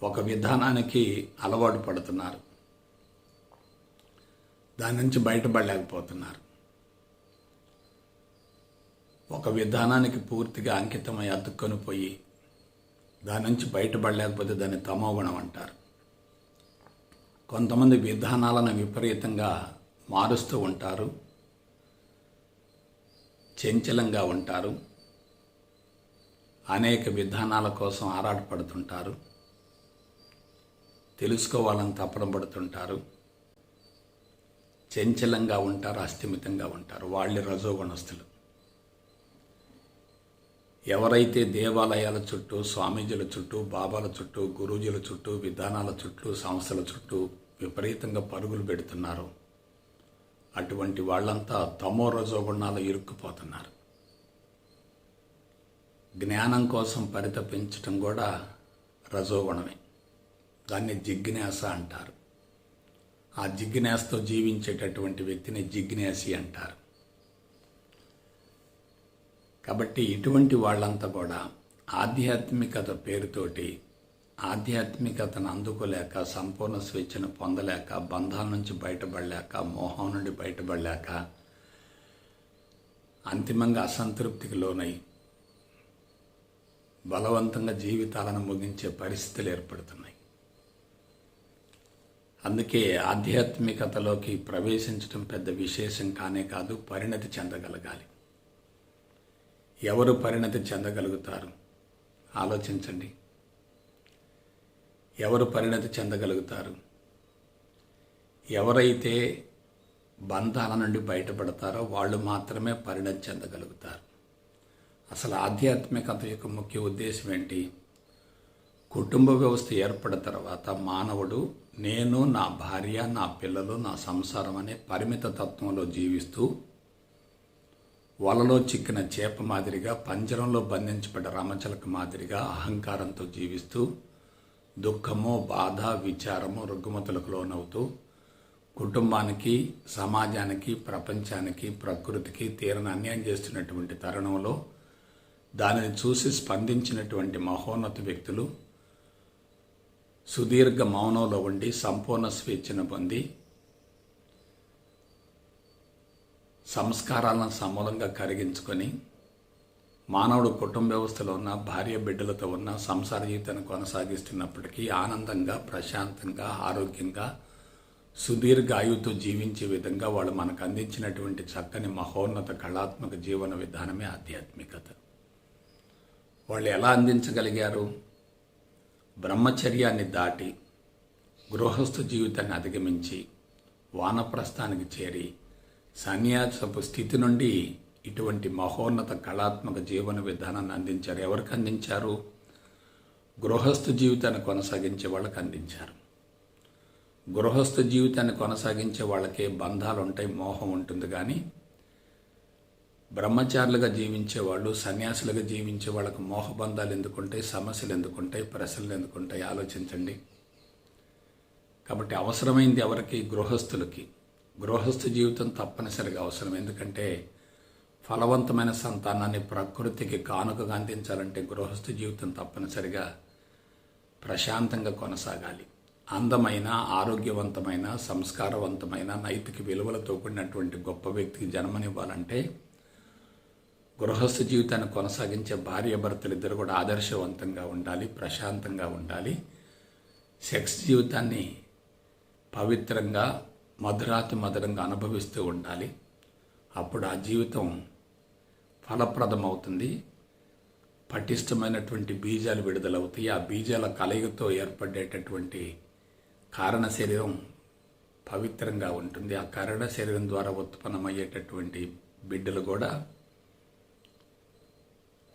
ఒక విధానానికి అలవాటు పడుతున్నారు, దాని నుంచి బయటపడలేకపోతున్నారు. ఒక విధానానికి పూర్తిగా అంకితమై అతుక్కొని పోయి దాని నుంచి బయటపడలేకపోతే దాన్ని తమోగుణం అంటారు. కొంతమంది విధానాలను విపరీతంగా మారుస్తూ ఉంటారు, చంచలంగా ఉంటారు, అనేక విధానాల కోసం ఆరాటపడుతుంటారు, తెలుసుకోవాలని తపన పడుతుంటారు, చంచలంగా ఉంటారు, అస్థిమితంగా ఉంటారు. వాళ్ళే రజోగుణస్థులు. ఎవరైతే దేవాలయాల చుట్టూ, స్వామీజీల చుట్టూ, బాబాల చుట్టూ, గురూజీల చుట్టూ, విధానాల చుట్టూ, సంస్థల చుట్టూ విపరీతంగా పరుగులు పెడుతున్నారో అటువంటి వాళ్ళంతా తమో రజోగుణాలు ఇరుక్కుపోతున్నారు. జ్ఞానం కోసం పరితపించటం కూడా రజోగుణమే. దాన్ని జిజ్ఞాస అంటారు. ఆ జిజ్ఞాసతో జీవించేటటువంటి వ్యక్తిని జిజ్ఞాసి అంటారు. కాబట్టి ఇటువంటి వాళ్ళంతా కూడా ఆధ్యాత్మికత పేరుతోటి ఆధ్యాత్మికతను అందుకోలేక, సంపూర్ణ స్వేచ్ఛను పొందలేక, బంధాల నుంచి బయటపడలేక, మోహం నుండి బయటపడలేక అంతిమంగా అసంతృప్తికి లోనై బలవంతంగా జీవితాలను ముగించే పరిస్థితులు ఏర్పడుతున్నాయి. అందుకే ఆధ్యాత్మికతలోకి ప్రవేశించడం పెద్ద విశేషం కానే కాదు, పరిణతి చెందగలగాలి. ఎవరు పరిణతి చెందగలుగుతారు ఆలోచించండి. ఎవరు పరిణతి చెందగలుగుతారు? ఎవరైతే బంధాల నుండి బయటపడతారో వాళ్ళు మాత్రమే పరిణతి చెందగలుగుతారు. అసలు ఆధ్యాత్మికత యొక్క ముఖ్య ఉద్దేశం ఏంటి? కుటుంబ వ్యవస్థ ఏర్పడిన తర్వాత మానవుడు నేను, నా భార్య, నా పిల్లలు, నా సంసారం అనే పరిమిత తత్వంలో జీవిస్తూ, వలలో చిక్కిన చేప మాదిరిగా, పంజరంలో బంధించబడ్డ రామచిలక మాదిరిగా అహంకారంతో జీవిస్తూ, దుఃఖము, బాధ, విచారము, రుగ్మతలకు లోనవుతూ కుటుంబానికి, సమాజానికి, ప్రపంచానికి, ప్రకృతికి తీరని అన్యాయం చేస్తున్నటువంటి తరుణంలో దానిని చూసి స్పందించినటువంటి మహోన్నత వ్యక్తులు సుదీర్ఘ మౌనంలో ఉండి సంపూర్ణ స్వేచ్ఛను పొంది సంస్కారాలను సమూలంగా కరిగించుకొని మానవుడు కుటుంబ వ్యవస్థలో ఉన్న, భార్య బిడ్డలతో ఉన్న సంసార జీవితాన్ని కొనసాగిస్తున్నప్పటికీ ఆనందంగా, ప్రశాంతంగా, ఆరోగ్యంగా, సుదీర్ఘ ఆయువుతో జీవించే విధంగా వాళ్ళు మనకు అందించినటువంటి చక్కని మహోన్నత కళాత్మక జీవన విధానమే ఆధ్యాత్మికత. వాళ్ళు ఎలా అందించగలిగారు? బ్రహ్మచర్యాన్ని దాటి గృహస్థ జీవితాన్ని అధిగమించి వానప్రస్థానికి చేరి సన్యాసపు స్థితి నుండి ఇటువంటి మహోన్నత కళాత్మక జీవన విధానాన్ని అందించారు. ఎవరికి అందించారు? గృహస్థ జీవితాన్ని కొనసాగించే వాళ్ళకి అందించారు. గృహస్థ జీవితాన్ని కొనసాగించే వాళ్ళకే బంధాలు ఉంటాయి, మోహం ఉంటుంది. కానీ బ్రహ్మచారులుగా జీవించే వాళ్ళు, సన్యాసులుగా జీవించే వాళ్ళకు మోహబంధాలు ఎందుకుంటాయి, సమస్యలు ఎందుకుంటాయి, ప్రశ్నలు ఎందుకుంటాయి ఆలోచించండి. కాబట్టి అవసరమైంది ఎవరికి? గృహస్థులకి. గృహస్థ జీవితం తప్పనిసరిగా అవసరం. ఎందుకంటే ఫలవంతమైన సంతానాన్ని ప్రకృతికి కానుకగా అందించాలంటే గృహస్థ జీవితం తప్పనిసరిగా ప్రశాంతంగా కొనసాగాలి. అందమైన, ఆరోగ్యవంతమైన, సంస్కారవంతమైన, నైతిక విలువలతో కూడినటువంటి గొప్ప వ్యక్తికి జన్మనివ్వాలంటే గృహస్థ జీవితాన్ని కొనసాగించే భార్యాభర్తలు ఇద్దరు కూడా ఆదర్శవంతంగా ఉండాలి, ప్రశాంతంగా ఉండాలి. సెక్స్ జీవితాన్ని పవిత్రంగా, మధురాతి మధురంగా అనుభవిస్తూ ఉండాలి. అప్పుడు ఆ జీవితం ఫలప్రదమవుతుంది. పటిష్టమైనటువంటి బీజాలు విడుదలవుతాయి. ఆ బీజాల కలయికతో ఏర్పడేటటువంటి కారణ శరీరం పవిత్రంగా ఉంటుంది. ఆ కారణ శరీరం ద్వారా ఉత్పన్నమయ్యేటటువంటి బిడ్డలు కూడా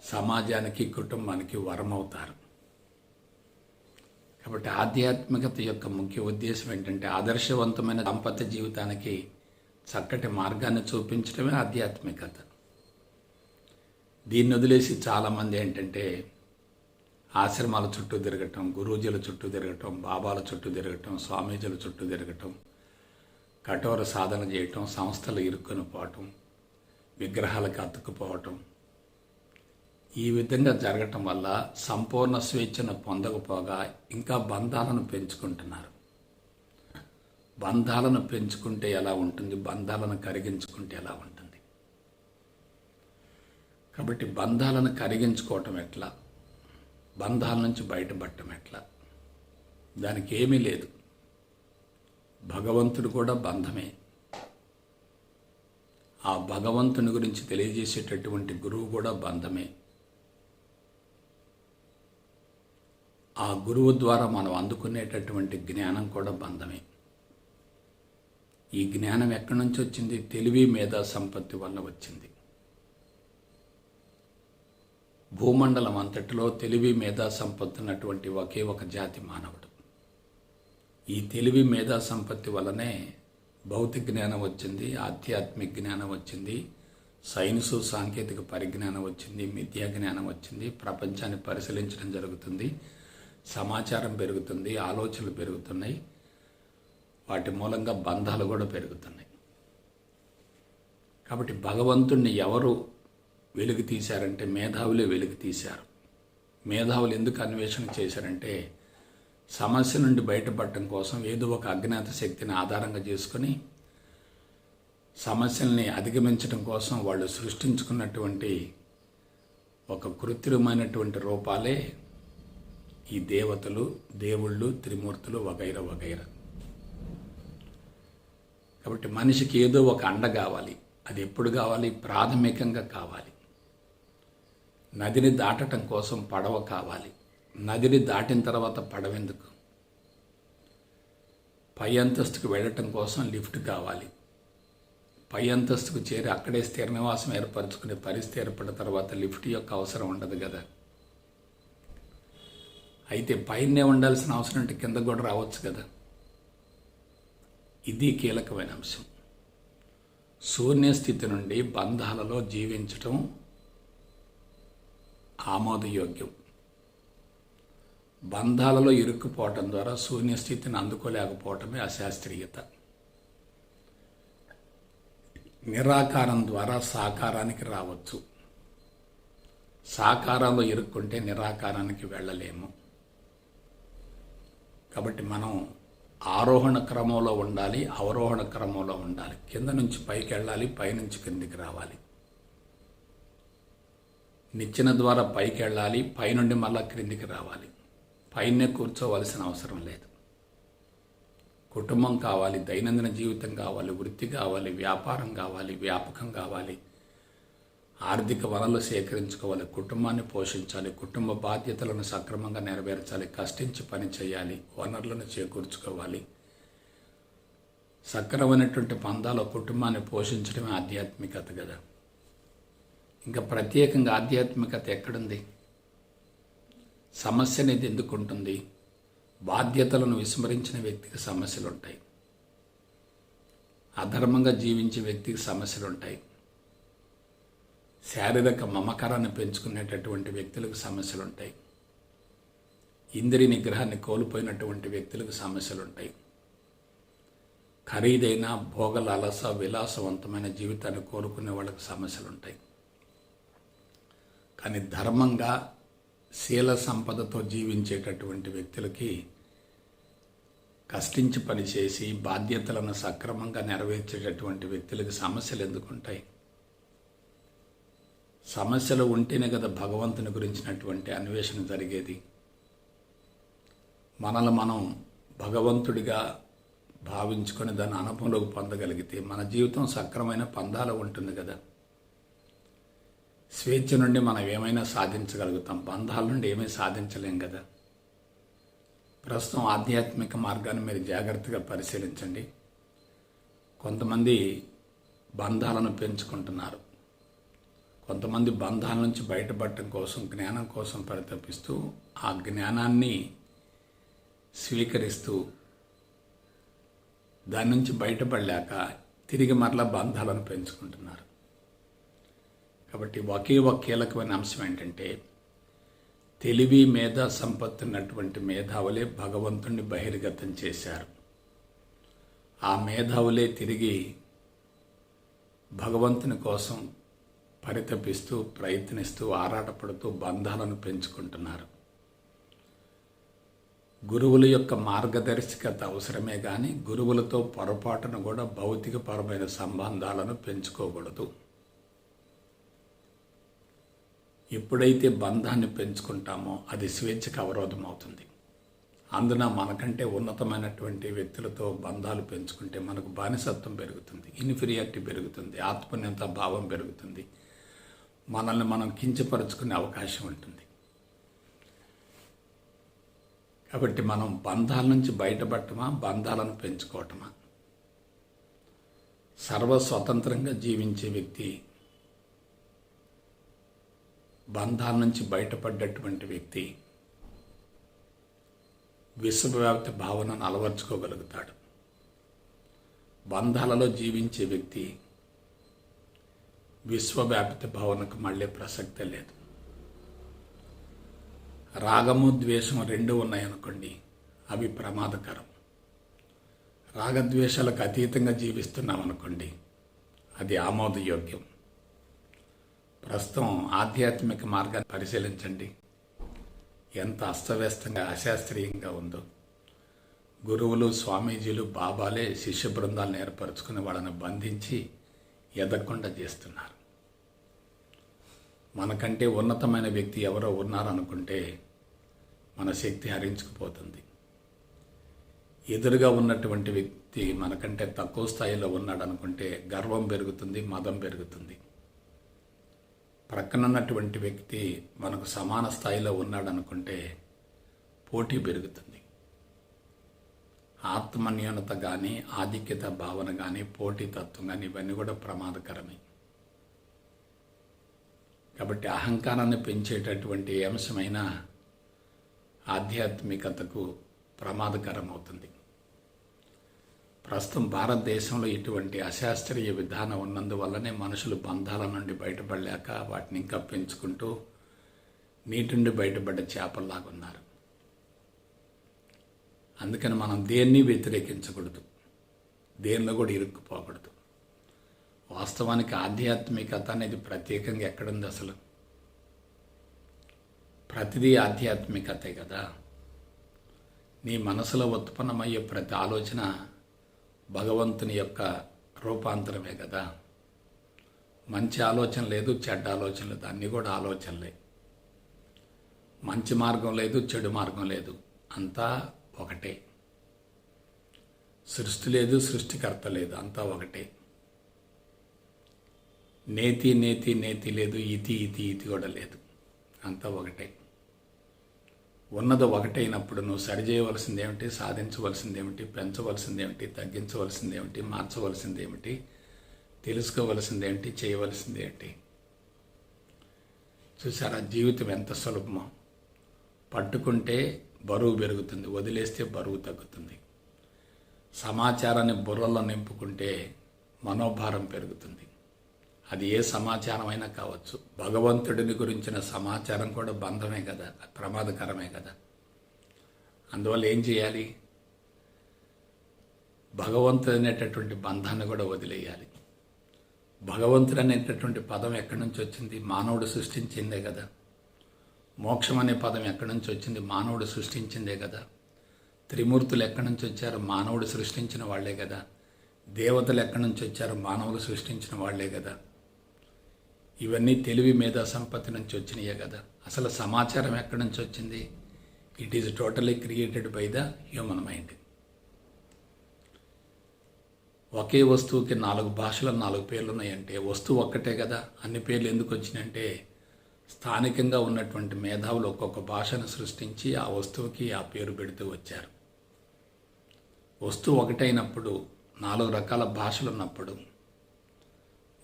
సమాజానికి, కుటుంబానికి వరమవుతారు. కాబట్టి ఆధ్యాత్మికత యొక్క ముఖ్య ఉద్దేశం ఏంటంటే ఆదర్శవంతమైన దాంపత్య జీవితానికి చక్కటి మార్గాన్ని చూపించడమే ఆధ్యాత్మికత. దీన్ని వదిలేసి చాలామంది ఏంటంటే ఆశ్రమాల చుట్టూ తిరగటం, గురూజీల చుట్టూ తిరగటం, బాబాల చుట్టూ తిరగటం, స్వామీజీల చుట్టూ తిరగటం, కఠోర సాధన చేయటం, సంస్థలు ఇరుక్కుని పోవటం, విగ్రహాలకు అతుక్కుపోవటం, ఈ విధంగా జరగటం వల్ల సంపూర్ణ స్వేచ్ఛను పొందకపోగా ఇంకా బంధాలను పెంచుకుంటున్నారు. బంధాలను పెంచుకుంటే ఎలా ఉంటుంది? బంధాలను కరిగించుకుంటే ఎలా ఉంటుంది? కాబట్టి బంధాలను కరిగించుకోవటం ఎట్లా? బంధాల నుంచి బయటపడటం ఎట్లా? దానికి ఏమీ లేదు. భగవంతుడు కూడా బంధమే. ఆ భగవంతుని గురించి తెలియజేసేటటువంటి గురువు కూడా బంధమే. ఆ గురువు ద్వారా మనం అందుకునేటటువంటి జ్ఞానం కూడా బంధమే. ఈ జ్ఞానం ఎక్కడి నుంచి వచ్చింది? తెలివి, మేధా సంపత్తి వల్ల వచ్చింది. భూమండలం అంతటిలో తెలివి, మేధా సంపత్తి ఉన్నటువంటి ఒకే ఒక జాతి మానవుడు. ఈ తెలివి, మేధా సంపత్తి వల్లనే భౌతిక జ్ఞానం వచ్చింది, ఆధ్యాత్మిక జ్ఞానం వచ్చింది, సైన్సు సాంకేతిక పరిజ్ఞానం వచ్చింది, మిథ్యా జ్ఞానం వచ్చింది, ప్రపంచాన్ని పరిశీలించడం జరుగుతుంది, సమాచారం పెరుగుతుంది, ఆలోచనలు పెరుగుతున్నాయి, వాటి మూలంగా బంధాలు కూడా పెరుగుతున్నాయి. కాబట్టి భగవంతుణ్ణి ఎవరు వెలుగు తీశారంటే మేధావులే వెలుగు తీశారు. మేధావులు ఎందుకు అన్వేషణ చేశారంటే సమస్య నుండి బయటపడటం కోసం ఏదో ఒక అజ్ఞాత శక్తిని ఆధారంగా చేసుకొని సమస్యల్ని అధిగమించడం కోసం వాళ్ళు సృష్టించుకున్నటువంటి ఒక కృత్రిమైనటువంటి రూపాలే ఈ దేవతలు, దేవుళ్ళు, త్రిమూర్తులు వగైరా వగైరా. కాబట్టి మనిషికి ఏదో ఒక అండ కావాలి. అది ఎప్పుడు కావాలి? ప్రాథమికంగా కావాలి. నదిని దాటటం కోసం పడవ కావాలి. నదిని దాటిన తర్వాత పడవ ఎందుకు? పై అంతస్తుకు వెళ్ళటం కోసం లిఫ్ట్ కావాలి. పై అంతస్తుకు చేరి అక్కడే స్థిర నివాసం ఏర్పరచుకునే పరిస్థితి ఏర్పడిన తర్వాత లిఫ్ట్ యొక్క అవసరం ఉండదు కదా. అయితే పైనే ఉండాల్సిన అవసరం అంటే కింద కూడా రావచ్చు కదా. ఇది కీలకమైన అంశం. శూన్యస్థితి నుండి బంధాలలో జీవించటం ఆమోదయోగ్యం. బంధాలలో ఇరుక్కుపోవటం ద్వారా శూన్యస్థితిని అందుకోలేకపోవటమే అశాస్త్రీయత. నిరాకారం ద్వారా సాకారానికి రావచ్చు. సాకారంలో ఇరుక్కుంటే నిరాకారానికి వెళ్ళలేము. కాబట్టి మనం ఆరోహణ క్రమంలో ఉండాలి, అవరోహణ క్రమంలో ఉండాలి. కింద నుంచి పైకి వెళ్ళాలి, పైనుంచి కిందికి రావాలి. నిచ్చెన ద్వారా పైకి వెళ్ళాలి, పైనుండి మళ్ళా క్రిందికి రావాలి. పైనే కూర్చోవలసిన అవసరం లేదు. కుటుంబం కావాలి, దైనందిన జీవితం కావాలి, వృత్తి కావాలి, వ్యాపారం కావాలి, వ్యాపకం కావాలి, ఆర్థిక వనరులు సేకరించుకోవాలి, కుటుంబాన్ని పోషించాలి, కుటుంబ బాధ్యతలను సక్రమంగా నెరవేర్చాలి, కష్టించి పని చేయాలి, వనరులను చేకూర్చుకోవాలి. సక్రమైనటువంటి పందాలో కుటుంబాన్ని పోషించడమే ఆధ్యాత్మికత కదా. ఇంకా ప్రత్యేకంగా ఆధ్యాత్మికత ఎక్కడుంది? సమస్య అనేది ఎందుకు ఉంటుంది? బాధ్యతలను విస్మరించిన వ్యక్తికి సమస్యలు ఉంటాయి. అధర్మంగా జీవించే వ్యక్తికి సమస్యలు ఉంటాయి. శారీరక మమకారాన్ని పెంచుకునేటటువంటి వ్యక్తులకు సమస్యలు ఉంటాయి. ఇంద్రియ నిగ్రహాన్ని కోల్పోయినటువంటి వ్యక్తులకు సమస్యలు ఉంటాయి. ఖరీదైన భోగలాలస విలాసవంతమైన జీవితాన్ని కోరుకునే వాళ్ళకి సమస్యలు ఉంటాయి. కానీ ధర్మంగా శీల సంపదతో జీవించేటటువంటి వ్యక్తులకి కష్టించి పనిచేసి బాధ్యతలను సక్రమంగా నెరవేర్చేటటువంటి వ్యక్తులకి సమస్యలు ఎందుకుంటాయి? సమస్యలు ఉంటేనే కదా భగవంతుని గురించినటువంటి అన్వేషణ జరిగేది. మనల్ని మనం భగవంతుడిగా భావించుకొని దాని అనుభవంలోకి పొందగలిగితే మన జీవితం సక్రమైన పందాలు ఉంటుంది కదా. స్వేచ్ఛ నుండి మనం ఏమైనా సాధించగలుగుతాం, బంధాల నుండి ఏమీ సాధించలేం కదా. ప్రస్తుతం ఆధ్యాత్మిక మార్గాన్ని మీరు జాగ్రత్తగా పరిశీలించండి. కొంతమంది బంధాలను పెంచుకుంటున్నారు, కొంతమంది బంధాల నుంచి బయటపడటం కోసం జ్ఞానం కోసం పరితపిస్తూ ఆ జ్ఞానాన్ని స్వీకరిస్తూ దాని నుంచి బయటపడలేక తిరిగి మరలా బంధాలను పెంచుకుంటున్నారు. కాబట్టి ఒకే ఒక కీలకమైన అంశం ఏంటంటే, తెలివి మేధా సంపత్తి ఉన్నటువంటి మేధావులే భగవంతుణ్ణి బహిర్గతం చేశారు. ఆ మేధావులే తిరిగి భగవంతుని కోసం పరితపిస్తూ ప్రయత్నిస్తూ ఆరాటపడుతూ బంధాలను పెంచుకుంటున్నారు. గురువుల యొక్క మార్గదర్శకత అవసరమే కానీ గురువులతో పొరపాటును కూడా భౌతికపరమైన సంబంధాలను పెంచుకోకూడదు. ఎప్పుడైతే బంధాన్ని పెంచుకుంటామో అది స్వేచ్ఛకు అవరోధం అవుతుంది. అందున మనకంటే ఉన్నతమైనటువంటి వ్యక్తులతో బంధాలు పెంచుకుంటే మనకు బానిసత్వం పెరుగుతుంది, ఇన్ఫీరియారిటీ పెరుగుతుంది, ఆత్మన్యత భావం పెరుగుతుంది, మనల్ని మనం కించపరుచుకునే అవకాశం ఉంటుంది. కాబట్టి మనం బంధాల నుంచి బయటపడటమా, బంధాలను పెంచుకోవటమా? సర్వస్వతంత్రంగా జీవించే వ్యక్తి, బంధాల నుంచి బయటపడ్డటువంటి వ్యక్తి విశ్వవ్యాప్తి భావనను అలవర్చుకోగలుగుతాడు. బంధాలలో జీవించే వ్యక్తి విశ్వవ్యాప్తి భావనకు మళ్ళీ ప్రసక్తే లేదు. రాగము ద్వేషము రెండు ఉన్నాయనుకోండి, అవి ప్రమాదకరం. రాగద్వేషాలకు అతీతంగా జీవిస్తున్నాం అనుకోండి, అది ఆమోదయోగ్యం. ప్రస్తుతం ఆధ్యాత్మిక మార్గాన్ని పరిశీలించండి, ఎంత అస్తవ్యస్తంగా అశాస్త్రీయంగా ఉందో. గురువులు, స్వామీజీలు, బాబాలే శిష్య బృందాలను ఏర్పరచుకుని వాళ్ళని బంధించి ఎదగకుండా చేస్తున్నారు. మనకంటే ఉన్నతమైన వ్యక్తి ఎవరో ఉన్నారనుకుంటే మన శక్తి హరించుకుపోతుంది. ఎదురుగా ఉన్నటువంటి వ్యక్తి మనకంటే తక్కువ స్థాయిలో ఉన్నాడు అనుకుంటే గర్వం పెరుగుతుంది, మదం పెరుగుతుంది. ప్రక్కనున్నటువంటి వ్యక్తి మనకు సమాన స్థాయిలో ఉన్నాడు అనుకుంటే పోటీ పెరుగుతుంది. ఆత్మన్యూనత కానీ, ఆధిక్యత భావన కానీ, పోటీతత్వం కానీ ఇవన్నీ కూడా ప్రమాదకరమే. కాబట్టి అహంకారాన్ని పెంచేటటువంటి అంశమైన ఆధ్యాత్మికతకు ప్రమాదకరం అవుతుంది. ప్రస్తుతం భారతదేశంలో ఇటువంటి అశాస్త్రీయ విధానం ఉన్నందువల్లనే మనుషులు బంధాల నుండి బయటపడలేక వాటిని ఇంకా పెంచుకుంటూ నీటి నుండి బయటపడ్డ చేపల్లాగా ఉన్నారు. అందుకని మనం దేన్ని వ్యతిరేకించకూడదు, దేనిలో కూడా ఇరుక్కుపోకూడదు. వాస్తవానికి ఆధ్యాత్మికత అనేది ప్రత్యేకంగా ఎక్కడుంది? అసలు ప్రతిదీ ఆధ్యాత్మికతే కదా. నీ మనసులో ఉత్పన్నమయ్యే ప్రతి ఆలోచన భగవంతుని యొక్క రూపాంతరమే కదా. మంచి ఆలోచన లేదు, చెడ్డ ఆలోచన లేదు, అన్నీ కూడా ఆలోచనలే. మంచి మార్గం లేదు, చెడు మార్గం లేదు, అంతా ఒకటే. సృష్టి లేదు, సృష్టికర్త లేదు, అంతా ఒకటే. నేతి నేతి నేతి లేదు, ఇతి ఇతి ఇతి కూడా లేదు, అంతా ఒకటే. ఉన్నది ఒకటైనప్పుడు నువ్వు సరిచేయవలసింది ఏమిటి, సాధించవలసింది ఏమిటి, పెంచవలసింది ఏమిటి, తగ్గించవలసింది ఏమిటి, మార్చవలసింది ఏమిటి, తెలుసుకోవలసింది ఏమిటి, చేయవలసింది ఏంటి? చూసారా జీవితం ఎంత సులభమో. పట్టుకుంటే బరువు పెరుగుతుంది, వదిలేస్తే బరువు తగ్గుతుంది. సమాచారాన్ని బుర్రలో నింపుకుంటే మనోభారం పెరుగుతుంది. అది ఏ సమాచారం అయినా కావచ్చు. భగవంతుడిని గురించిన సమాచారం కూడా బంధమే కదా, ప్రమాదకరమే కదా. అందువల్ల ఏం చేయాలి? భగవంతుడు అనేటటువంటి బంధాన్ని కూడా వదిలేయాలి. భగవంతుడు అనేటటువంటి పదం ఎక్కడి నుంచి వచ్చింది? మానవుడు సృష్టించిందే కదా. మోక్షం అనే పదం ఎక్కడి నుంచి వచ్చింది? మానవుడు సృష్టించిందే కదా. త్రిమూర్తులు ఎక్కడి నుంచి వచ్చారు? మానవుడు సృష్టించిన వాళ్లే కదా. దేవతలు ఎక్కడి నుంచి వచ్చారు? మానవులు సృష్టించిన వాళ్లే కదా. ఇవన్నీ తెలివి మేధా సంపత్తి నుంచి వచ్చినాయే కదా. అసలు సమాచారం ఎక్కడి నుంచి వచ్చింది? It is totally created by the human mind. ఒకే వస్తువుకి 4 భాషలు 4 పేర్లు ఉన్నాయంటే వస్తువు ఒక్కటే కదా. అన్ని పేర్లు ఎందుకు వచ్చినాయంటే స్థానికంగా ఉన్నటువంటి మేధావులు ఒక్కొక్క భాషను సృష్టించి ఆ వస్తువుకి ఆ పేరు పెడుతూ వచ్చారు. వస్తువు ఒకటైనప్పుడు 4 రకాల భాషలు ఉన్నప్పుడు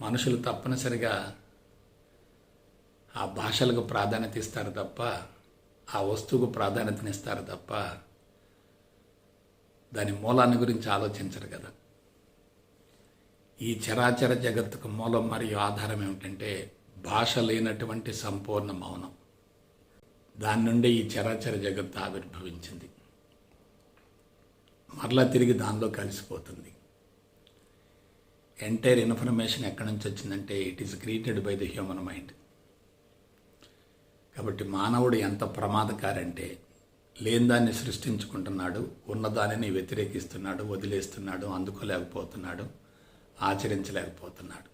మనుషులు తప్పనిసరిగా ఆ భాషలకు ప్రాధాన్యత ఇస్తారు తప్ప, ఆ వస్తువుకు ప్రాధాన్యతనిస్తారు తప్ప దాని మూలాన్ని గురించి ఆలోచించరు కదా. ఈ చరాచర జగత్తుకు మూలం మరియు ఆధారం ఏమిటంటే భాష లేనటువంటి సంపూర్ణ మౌనం. దాని నుండి ఈ చరాచర జగత్తు ఆవిర్భవించింది, మరలా తిరిగి దానిలో కలిసిపోతుంది. ఎంటైర్ ఇన్ఫర్మేషన్ ఎక్కడి నుంచి వచ్చిందంటే it is created by the human mind. కాబట్టి మానవుడు ఎంత ప్రమాదకారంటే లేని దాన్ని సృష్టించుకుంటున్నాడు, ఉన్నదానిని వ్యతిరేకిస్తున్నాడు, వదిలేస్తున్నాడు, అందుకోలేకపోతున్నాడు, ఆచరించలేకపోతున్నాడు.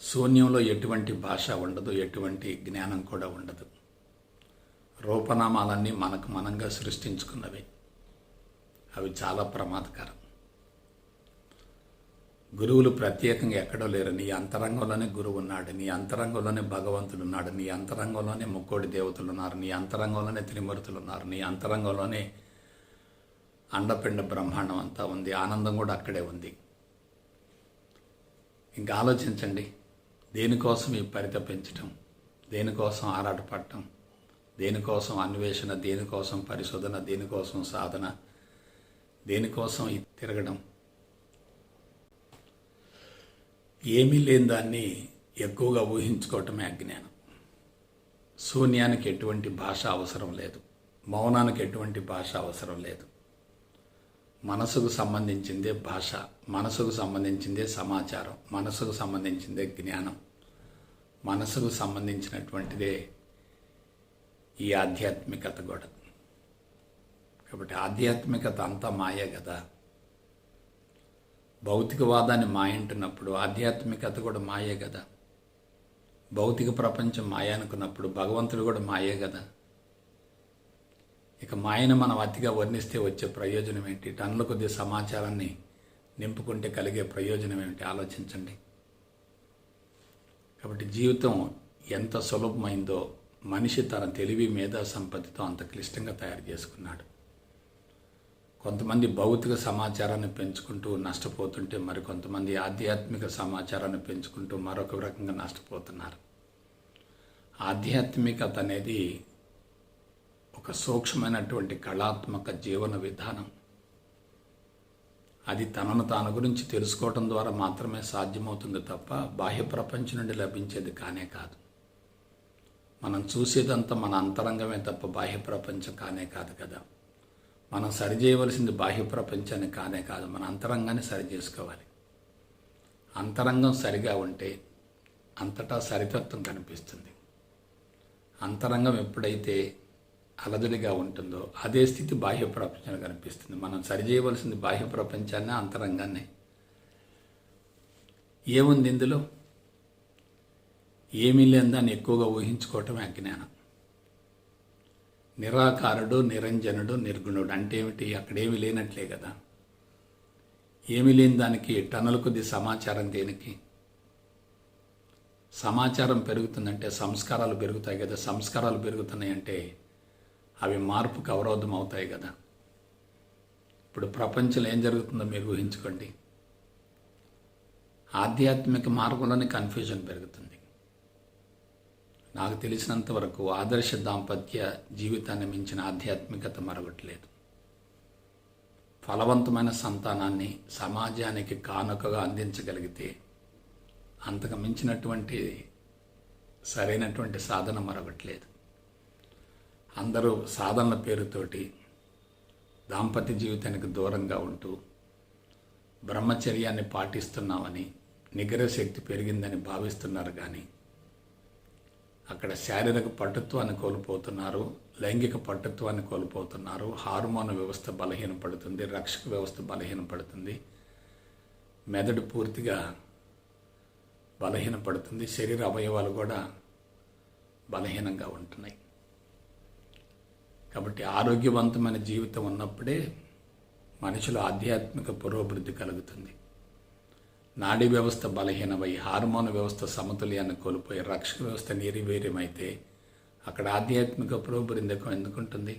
శూన్యంలో ఎటువంటి భాష ఉండదు, ఎటువంటి జ్ఞానం కూడా ఉండదు. రూపనామాలన్నీ మనకు మనంగా సృష్టించుకున్నవి. అవి చాలా ప్రమాదకరం. గురువులు ప్రత్యేకంగా ఎక్కడో లేరు. నీ అంతరంగంలోనే గురువు ఉన్నాడు, నీ అంతరంగంలోనే భగవంతుడు ఉన్నాడు, నీ అంతరంగంలోనే ముక్కోడి దేవతలు ఉన్నారు, నీ అంతరంగంలోనే త్రిమూర్తులు ఉన్నారు, నీ అంతరంగంలోనే అండపిండ బ్రహ్మాండం అంతా ఉంది. ఆనందం కూడా అక్కడే ఉంది. ఇంకా ఆలోచించండి, దేనికోసం ఈ పరితపించటం, దేనికోసం ఆరాటపడటం, దేనికోసం అన్వేషణ, దేనికోసం పరిశోధన, దేనికోసం సాధన, దేనికోసం ఈ తిరగడం. ఏమీ లేని దాన్ని ఎక్కువగా ఊహించుకోవటమే అజ్ఞానం. శూన్యానికి ఎటువంటి భాష అవసరం లేదు, మౌనానికి ఎటువంటి భాష అవసరం లేదు. మనసుకు సంబంధించిందే భాష, మనసుకు సంబంధించిందే సమాచారం, మనసుకు సంబంధించిందే జ్ఞానం, మనసుకు సంబంధించినటువంటిదే ఈ ఆధ్యాత్మికత కూడా. కాబట్టి ఆధ్యాత్మికత అంతా మాయే కదా. భౌతికవాదాన్ని మాయ అంటున్నప్పుడు ఆధ్యాత్మికత కూడా మాయే కదా. భౌతిక ప్రపంచం మాయ అనుకున్నప్పుడు భగవంతుడు కూడా మాయే కదా. ఇక మాయను మనం అతిగా వర్ణిస్తే వచ్చే ప్రయోజనం ఏంటి? టన్నుల కొద్ది సమాచారాన్ని నింపుకుంటే కలిగే ప్రయోజనం ఏమిటి? ఆలోచించండి. కాబట్టి జీవితం ఎంత సులభమైందో మనిషి తన తెలివి మేధా సంపత్తితో అంత క్లిష్టంగా తయారు చేసుకున్నాడు. కొంతమంది భౌతిక సమాచారాన్ని పెంచుకుంటూ నష్టపోతుంటే మరికొంతమంది ఆధ్యాత్మిక సమాచారాన్ని పెంచుకుంటూ మరొక రకంగా నష్టపోతున్నారు. ఆధ్యాత్మికత అనేది ఒక సూక్ష్మమైనటువంటి కళాత్మక జీవన విధానం. అది తనను తాను గురించి తెలుసుకోవటం ద్వారా మాత్రమే సాధ్యమవుతుంది తప్ప బాహ్య ప్రపంచం నుండి లభించేది కానే కాదు. మనం చూసేదంతా మన అంతరంగమే తప్ప బాహ్య ప్రపంచం కానే కాదు కదా. మనం సరిచేయవలసింది బాహ్య ప్రపంచాన్ని కానే కాదు, మన అంతరంగాన్ని సరి చేసుకోవాలి. అంతరంగం సరిగా ఉంటే అంతటా సరితత్వం కనిపిస్తుంది. అంతరంగం ఎప్పుడైతే అలజడిగా ఉంటుందో అదే స్థితి బాహ్య ప్రపంచంలో కనిపిస్తుంది. మనం సరిచేయవలసింది బాహ్య ప్రపంచాన్ని, అంతరంగాన్ని. ఏముంది ఇందులో? ఏమీ లేని దాన్ని ఎక్కువగా ఊహించుకోవటమే అజ్ఞానం. నిరాకారుడు, నిరంజనుడు, నిర్గుణుడు అంటే ఏమిటి? అక్కడేమీ లేనట్లే కదా. ఏమీ లేని దానికి టన్నుల కొద్ది సమాచారం దేనికి? సమాచారం పెరుగుతుందంటే సంస్కారాలు పెరుగుతాయి కదా. సంస్కారాలు పెరుగుతున్నాయంటే అవి మార్పుకు అవరోధం అవుతాయి కదా. ఇప్పుడు ప్రపంచంలో ఏం జరుగుతుందో మీరు ఊహించుకోండి. ఆధ్యాత్మిక మార్గంలోనే కన్ఫ్యూజన్ పెరుగుతుంది. నాకు తెలిసినంత వరకు ఆదర్శ దాంపత్య జీవితాన్ని మించిన ఆధ్యాత్మికత మరొకట్లేదు. ఫలవంతమైన సంతానాన్ని సమాజానికి కానుకగా అందించగలిగితే అంతకు మించినటువంటి సరైనటువంటి సాధన మరొకట్లేదు. అందరూ సాధనల పేరుతోటి దాంపత్య జీవితానికి దూరంగా ఉంటూ బ్రహ్మచర్యాన్ని పాటిస్తున్నామని, నిగ్రహ శక్తి పెరిగిందని భావిస్తున్నారు. కానీ అక్కడ శారీరక పటుత్వాన్ని కోల్పోతున్నారు, లైంగిక పటుత్వాన్ని కోల్పోతున్నారు, హార్మోన్ వ్యవస్థ బలహీనపడుతుంది, రక్షక వ్యవస్థ బలహీనపడుతుంది, మెదడు పూర్తిగా బలహీనపడుతుంది, శరీర అవయవాలు కూడా బలహీనంగా ఉంటున్నాయి. కాబట్టి ఆరోగ్యవంతమైన జీవితం ఉన్నప్పుడే మనిషిలో ఆధ్యాత్మిక పురోభివృద్ధి కలుగుతుంది. నాడీ వ్యవస్థ బలహీనమై, హార్మోన్ వ్యవస్థ సమతుల్యాన్ని కోల్పోయి, రక్షక వ్యవస్థ నిర్వీర్యమైతే అక్కడ ఆధ్యాత్మిక పురోభివృద్ధి ఎందుకుంటుంది?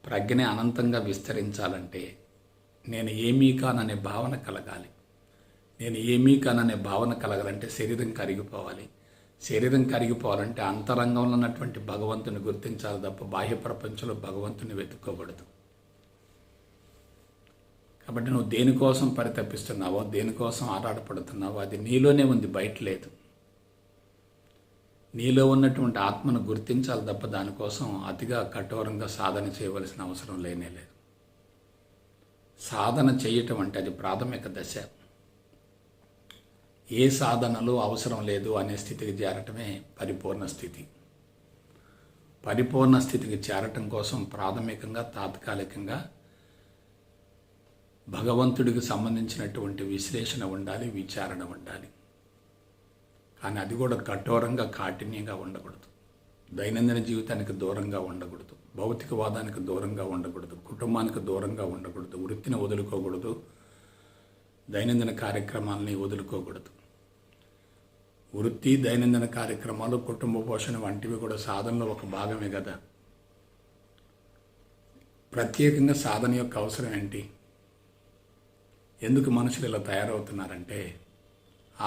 ప్రజ్ఞని అనంతంగా విస్తరించాలంటే నేను ఏమీ కాననే భావన కలగాలి. నేను ఏమీ కాననే భావన కలగాలంటే శరీరం కరిగిపోవాలి. శరీరం కరిగిపోవాలంటే అంతరంగంలో ఉన్నటువంటి భగవంతుని గుర్తించాలి తప్ప బాహ్య ప్రపంచంలో భగవంతుని వెతుక్కోకూడదు. కాబట్టి నువ్వు దేనికోసం పరితపిస్తున్నావో, దేనికోసం ఆరాటపడుతున్నావో అది నీలోనే ఉంది, బయట లేదు. నీలో ఉన్నటువంటి ఆత్మను గుర్తించాలి తప్ప దానికోసం అతిగా కఠోరంగా సాధన చేయవలసిన అవసరం లేనేలేదు. సాధన చేయటం అంటే అది ప్రాథమిక దశ. ఏ సాధనలు అవసరం లేదు అనే స్థితికి చేరటమే పరిపూర్ణ స్థితి. పరిపూర్ణ స్థితికి చేరటం కోసం ప్రాథమికంగా, తాత్కాలికంగా భగవంతుడికి సంబంధించినటువంటి విశ్లేషణ ఉండాలి, విచారణ ఉండాలి. కానీ అది కూడా కఠోరంగా, కాఠిన్యంగా ఉండకూడదు. దైనందిన జీవితానికి దూరంగా ఉండకూడదు, భౌతికవాదానికి దూరంగా ఉండకూడదు, కుటుంబానికి దూరంగా ఉండకూడదు, వృత్తిని వదులుకోకూడదు, దైనందిన కార్యక్రమాలని వదులుకోకూడదు. వృత్తి, దైనందిన కార్యక్రమాలు, కుటుంబ పోషణ వంటివి కూడా సాధనలో ఒక భాగమే కదా. ప్రత్యేకంగా సాధన యొక్క అవసరం ఏంటి? ఎందుకు మనుషులు ఇలా తయారవుతున్నారంటే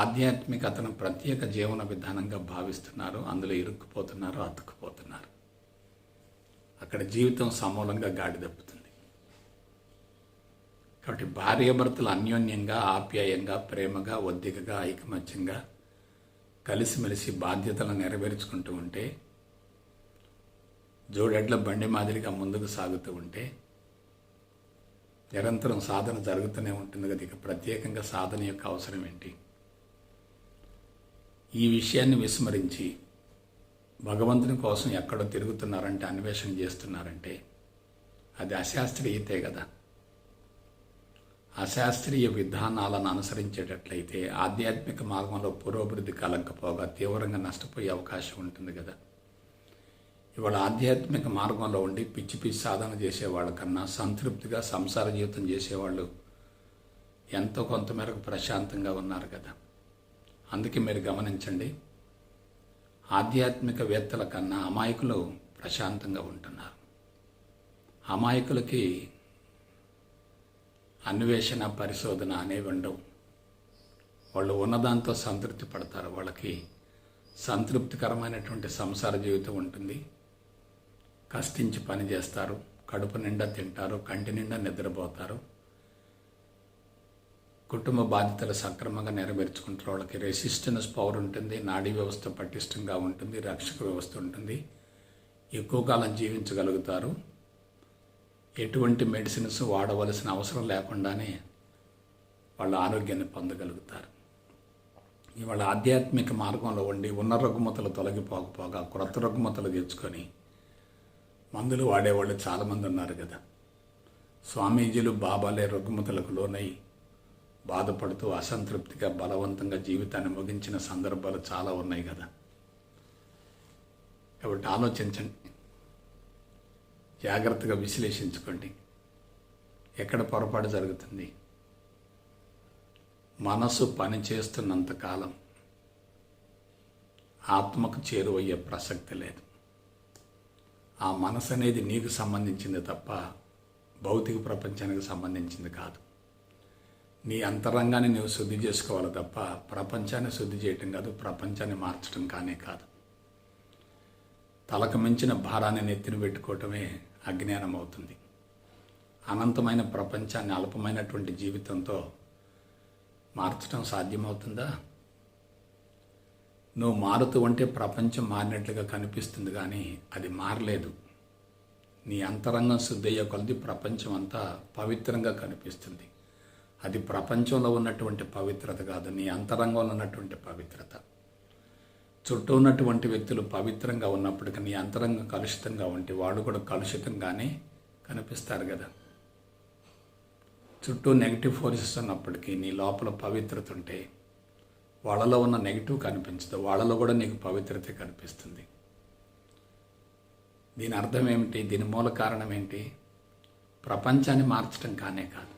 ఆధ్యాత్మికతను ప్రత్యేక జీవన విధానంగా భావిస్తున్నారు, అందులో ఇరుక్కుపోతున్నారు, అతుక్కుపోతున్నారు. అక్కడ జీవితం సమూలంగా గాడి తప్పుతుంది. కాబట్టి భార్యాభర్తలు అన్యోన్యంగా, ఆప్యాయంగా, ప్రేమగా, ఒద్దికగా, ఐకమత్యంగా కలిసిమెలిసి బాధ్యతలను నెరవేర్చుకుంటూ ఉంటే, జోడెడ్ల బండి మాదిరిగా ముందుకు సాగుతూ ఉంటే నిరంతరం సాధన జరుగుతూనే ఉంటుంది కదా. ఇక ప్రత్యేకంగా సాధన యొక్క అవసరం ఏంటి? ఈ విషయాన్ని విస్మరించి భగవంతుని కోసం ఎక్కడో తిరుగుతున్నారంటే, అన్వేషణ చేస్తున్నారంటే అది అశాస్త్రీయతే కదా. అశాస్త్రీయ విధానాలను అనుసరించేటట్లయితే ఆధ్యాత్మిక మార్గంలో పురోభివృద్ధి కలగకపోగా తీవ్రంగా నష్టపోయే అవకాశం ఉంటుంది కదా. ఇవాళ ఆధ్యాత్మిక మార్గంలో ఉండి పిచ్చి పిచ్చి సాధన చేసేవాళ్ళ కన్నా సంతృప్తిగా సంసార జీవితం చేసేవాళ్ళు ఎంతో కొంతమేరకు ప్రశాంతంగా ఉన్నారు కదా. అందుకే మీరు గమనించండి, ఆధ్యాత్మికవేత్తల కన్నా అమాయకులు ప్రశాంతంగా ఉంటున్నారు. అమాయకులకి అన్వేషణ, పరిశోధన అనేవి ఉండవు. వాళ్ళు ఉన్నదాంతో సంతృప్తి పడతారు. వాళ్ళకి సంతృప్తికరమైనటువంటి సంసార జీవితం ఉంటుంది. కష్టించి పని చేస్తారు, కడుపు నిండా తింటారు, కంటి నిండా నిద్రపోతారు, కుటుంబ బాధ్యతలు సక్రమంగా నెరవేర్చుకుంటారు. వాళ్ళకి రెసిస్టెన్స్ పవర్ ఉంటుంది, నాడీ వ్యవస్థ పటిష్టంగా ఉంటుంది, రక్షక వ్యవస్థ ఉంటుంది, ఎక్కువ కాలం జీవించగలుగుతారు. ఎటువంటి మెడిసిన్స్ వాడవలసిన అవసరం లేకుండానే వాళ్ళ ఆరోగ్యాన్ని పొందగలుగుతారు. ఇవాళ ఆధ్యాత్మిక మార్గంలో ఉండి ఉన్న రుగ్మతలు తొలగిపోకపోగా క్రొత్త రుగ్మతలు తెచ్చుకొని మందులు వాడేవాళ్ళు చాలామంది ఉన్నారు కదా. స్వామీజీలు, బాబాలే రుగ్మతలకు లోనై బాధపడుతూ అసంతృప్తిగా బలవంతంగా జీవితాన్ని ముగించిన సందర్భాలు చాలా ఉన్నాయి కదా. కాబట్టి ఆలోచించండి, జాగ్రత్తగా విశ్లేషించుకోండి, ఎక్కడ పొరపాటు జరుగుతుంది. మనసు పని చేస్తున్నంతకాలం ఆత్మకు చేరువయ్యే ప్రసక్తి లేదు. ఆ మనసు అనేది నీకు సంబంధించింది తప్ప భౌతిక ప్రపంచానికి సంబంధించింది కాదు. నీ అంతరంగాన్ని నువ్వు శుద్ధి చేసుకోవాలి తప్ప ప్రపంచాన్ని శుద్ధి చేయటం కాదు, ప్రపంచాన్ని మార్చడం కానే కాదు. తలకు మించిన భారాన్ని నెత్తిన పెట్టుకోవటమే అజ్ఞానం అవుతుంది. అనంతమైన ప్రపంచాన్ని అల్పమైనటువంటి జీవితంతో మార్చడం సాధ్యమవుతుందా? నువ్వు మారుతూ ఉంటే ప్రపంచం మారినట్లుగా కనిపిస్తుంది, కానీ అది మారలేదు. నీ అంతరంగం శుద్ధయ్యే కొలది ప్రపంచం అంతా పవిత్రంగా కనిపిస్తుంది. అది ప్రపంచంలో ఉన్నటువంటి పవిత్రత కాదు, నీ అంతరంగంలో ఉన్నటువంటి పవిత్రత. చుట్టూ ఉన్నటువంటి వ్యక్తులు పవిత్రంగా ఉన్నప్పటికీ నీ అంతరంగం కలుషితంగా ఉంటే వాళ్ళు కూడా కలుషితంగానే కనిపిస్తారు కదా. చుట్టూ నెగిటివ్ ఫోర్సెస్ ఉన్నప్పటికీ నీ లోపల పవిత్రత ఉంటే వాళ్ళలో ఉన్న నెగిటివ్ కనిపించదు, వాళ్ళలో కూడా నీకు పవిత్రత కనిపిస్తుంది. దీని అర్థం ఏమిటి? దీని మూల కారణం ఏంటి? ప్రపంచాన్ని మార్చడం కానే కాదు,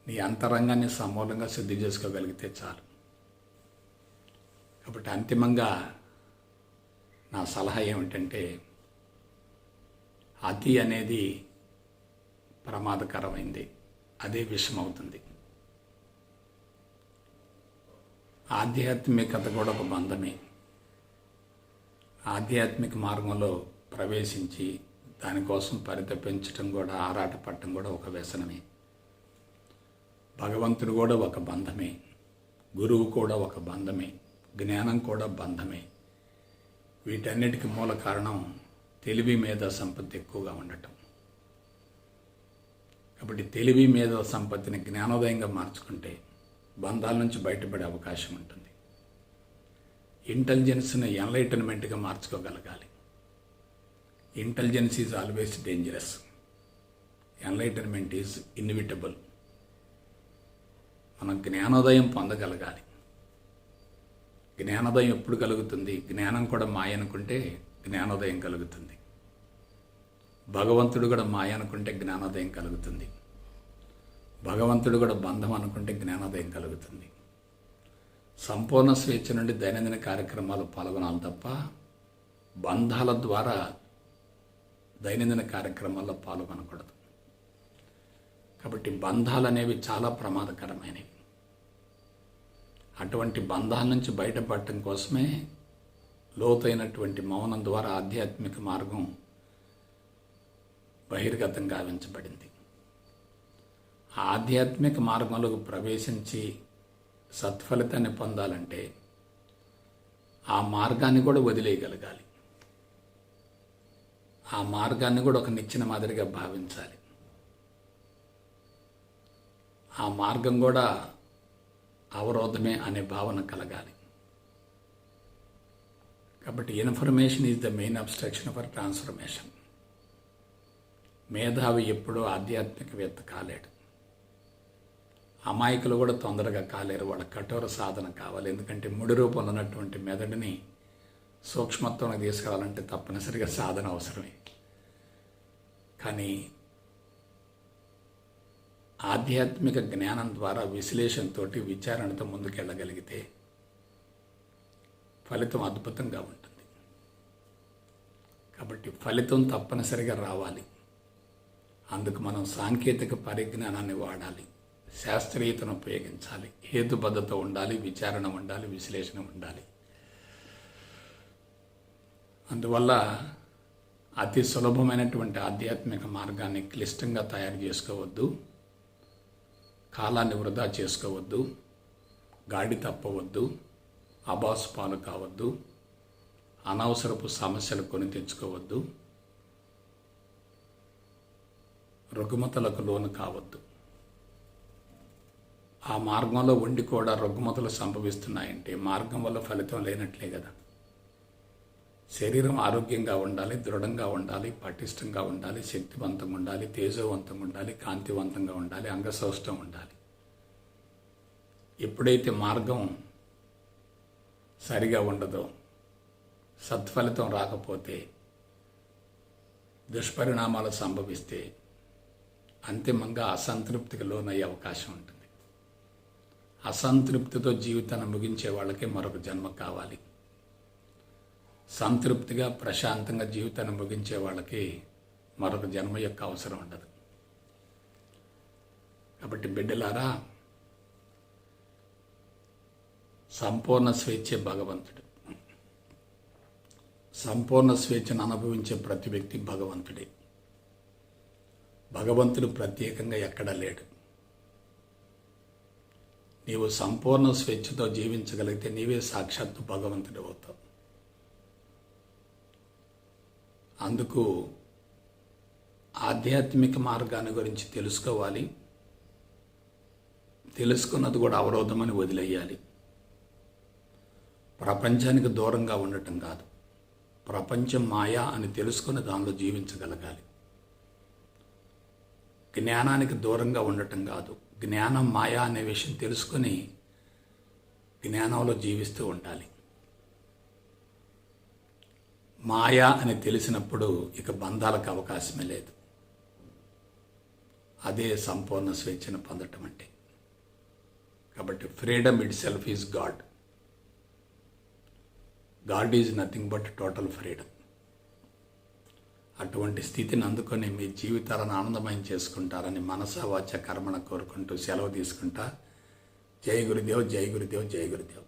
నీ అంతరంగాన్ని సమూలంగా శుద్ధి చేసుకోగలిగితే చాలు. కాబట్టి అంతిమంగా నా సలహా ఏమిటంటే, అతి అనేది ప్రమాదకరమైంది, అదే విషమవుతుంది. ఆధ్యాత్మికత కూడా ఒక బంధమే. ఆధ్యాత్మిక మార్గంలో ప్రవేశించి దానికోసం పరితపించటం కూడా, ఆరాటపడటం కూడా ఒక వ్యసనమే. భగవంతుడు కూడా ఒక బంధమే, గురువు కూడా ఒక బంధమే, జ్ఞానం కూడా బంధమే. వీటన్నిటికీ మూల కారణం తెలివి మేధా సంపత్తి ఎక్కువగా ఉండటం. కాబట్టి తెలివి మేధా సంపత్తిని జ్ఞానోదయంగా మార్చుకుంటే బంధాల నుంచి బయటపడే అవకాశం ఉంటుంది. ఇంటెలిజెన్స్ని ఎన్లైటన్మెంట్గా మార్చుకోగలగాలి. Intelligence is always dangerous, enlightenment is inevitable. మనం జ్ఞానోదయం పొందగలగాలి. జ్ఞానోదయం ఎప్పుడు కలుగుతుంది? జ్ఞానం కూడా మాయ అనుకుంటే జ్ఞానోదయం కలుగుతుంది. భగవంతుడు కూడా మాయ అనుకుంటే జ్ఞానోదయం కలుగుతుంది. భగవంతుడు కూడా బంధం అనుకుంటే జ్ఞానోదయం కలుగుతుంది. సంపూర్ణ స్వేచ్ఛ నుండి దైనందిన కార్యక్రమాలు పాల్గొనాలి తప్ప బంధాల ద్వారా దైనందిన కార్యక్రమాల్లో పాల్గొనకూడదు. కాబట్టి బంధాలు అనేవి చాలా ప్రమాదకరమైనవి. అటువంటి బంధాల నుంచి బయటపడటం కోసమే లోతైనటువంటి మౌనం ద్వారా ఆధ్యాత్మిక మార్గం బహిర్గతం గావించబడింది. ఆధ్యాత్మిక మార్గంలోకి ప్రవేశించి సత్ఫలితాన్ని పొందాలంటే ఆ మార్గాన్ని కూడా వదిలేయగలగాలి. ఆ మార్గాన్ని కూడా ఒక నిచ్చెన మాదిరిగా భావించాలి. ఆ మార్గం కూడా అవరోధమే అనే భావన కలగాలి. కాబట్టి information is the main abstraction for transformation. మేధావి ఎప్పుడూ ఆధ్యాత్మికవేత్త కాలేడు. అమాయకులు కూడా తొందరగా కాలేరు, వాళ్ళ కఠోర సాధన కావాలి. ఎందుకంటే ముడి రూపంలో ఉన్నటువంటి మెదడుని సూక్ష్మత్వానికి తీసుకురావాలంటే తప్పనిసరిగా సాధన అవసరమే. కానీ ఆధ్యాత్మిక జ్ఞానం ద్వారా విశ్లేషణతో విచారణతో ముందుకెళ్ళగలిగితే ఫలితం అద్భుతంగా ఉంటుంది. కాబట్టి ఫలితం తప్పనిసరిగా రావాలి. అందుకు మనం సాంకేతిక పరిజ్ఞానాన్ని వాడాలి, శాస్త్రీయతను ఉపయోగించాలి, హేతుబద్ధత ఉండాలి, విచారణ ఉండాలి, విశ్లేషణ ఉండాలి. అందువల్ల అతి సులభమైనటువంటి ఆధ్యాత్మిక మార్గాన్ని క్లిష్టంగా తయారు చేసుకోవద్దు, కాలాన్ని వృధా చేసుకోవద్దు, గాడి తప్పవద్దు, అబాసు పాలు కావద్దు, అనవసరపు సమస్యలు కొని తెచ్చుకోవద్దు, రుగ్మతలకు లోను కావద్దు. ఆ మార్గంలో ఉండి కూడా రుగ్మతలు సంభవిస్తున్నాయంటే మార్గం వల్ల ఫలితం లేనట్లే కదా. శరీరం ఆరోగ్యంగా ఉండాలి, దృఢంగా ఉండాలి, పటిష్టంగా ఉండాలి, శక్తివంతంగా ఉండాలి, తేజోవంతంగా ఉండాలి, కాంతివంతంగా ఉండాలి, అంగసౌష్టం ఉండాలి. ఎప్పుడైతే మార్గం సరిగా ఉండదో, సత్ఫలితం రాకపోతే, దుష్పరిణామాలు సంభవిస్తే అంతిమంగా అసంతృప్తికి లోనయ్యే అవకాశం ఉంటుంది. అసంతృప్తితో జీవితాన్ని ముగించే వాళ్ళకే మరొక జన్మ కావాలి. సంతృప్తిగా ప్రశాంతంగా జీవితాన్ని ముగించే వాళ్ళకి మరొక జన్మ యొక్క అవసరం ఉండదు. కాబట్టి బిడ్డలారా, సంపూర్ణ స్వేచ్ఛే భగవంతుడు. సంపూర్ణ స్వేచ్ఛను అనుభవించే ప్రతి వ్యక్తి భగవంతుడే. భగవంతుడు ప్రత్యేకంగా ఎక్కడా లేడు. నీవు సంపూర్ణ స్వేచ్ఛతో జీవించగలిగితే నీవే సాక్షాత్తు భగవంతుడు అవుతావు. అందుకు ఆధ్యాత్మిక మార్గాన్ని గురించి తెలుసుకోవాలి. తెలుసుకున్నది కూడా అవరోధమని వదిలేయాలి. ప్రపంచానికి దూరంగా ఉండటం కాదు, ప్రపంచం మాయా అని తెలుసుకుని దానిలో జీవించగలగాలి. జ్ఞానానికి దూరంగా ఉండటం కాదు, జ్ఞానం మాయా అనే విషయం తెలుసుకొని జ్ఞానంలో జీవిస్తూ ఉండాలి. మాయా అని తెలిసినప్పుడు ఇక బంధాలకు అవకాశమే లేదు. అదే సంపూర్ణ స్వేచ్ఛను పొందటం అంటే. కాబట్టి freedom it self is God. God is nothing but total freedom. అటువంటి స్థితిని అందుకొని మీ జీవితాలను ఆనందమయం చేసుకుంటారని మనసా వాచ కర్మణ కోరుకుంటూ సెలవు తీసుకుంటా. జై గురుదేవ్, జై గురుదేవ్, జై గురుదేవ్.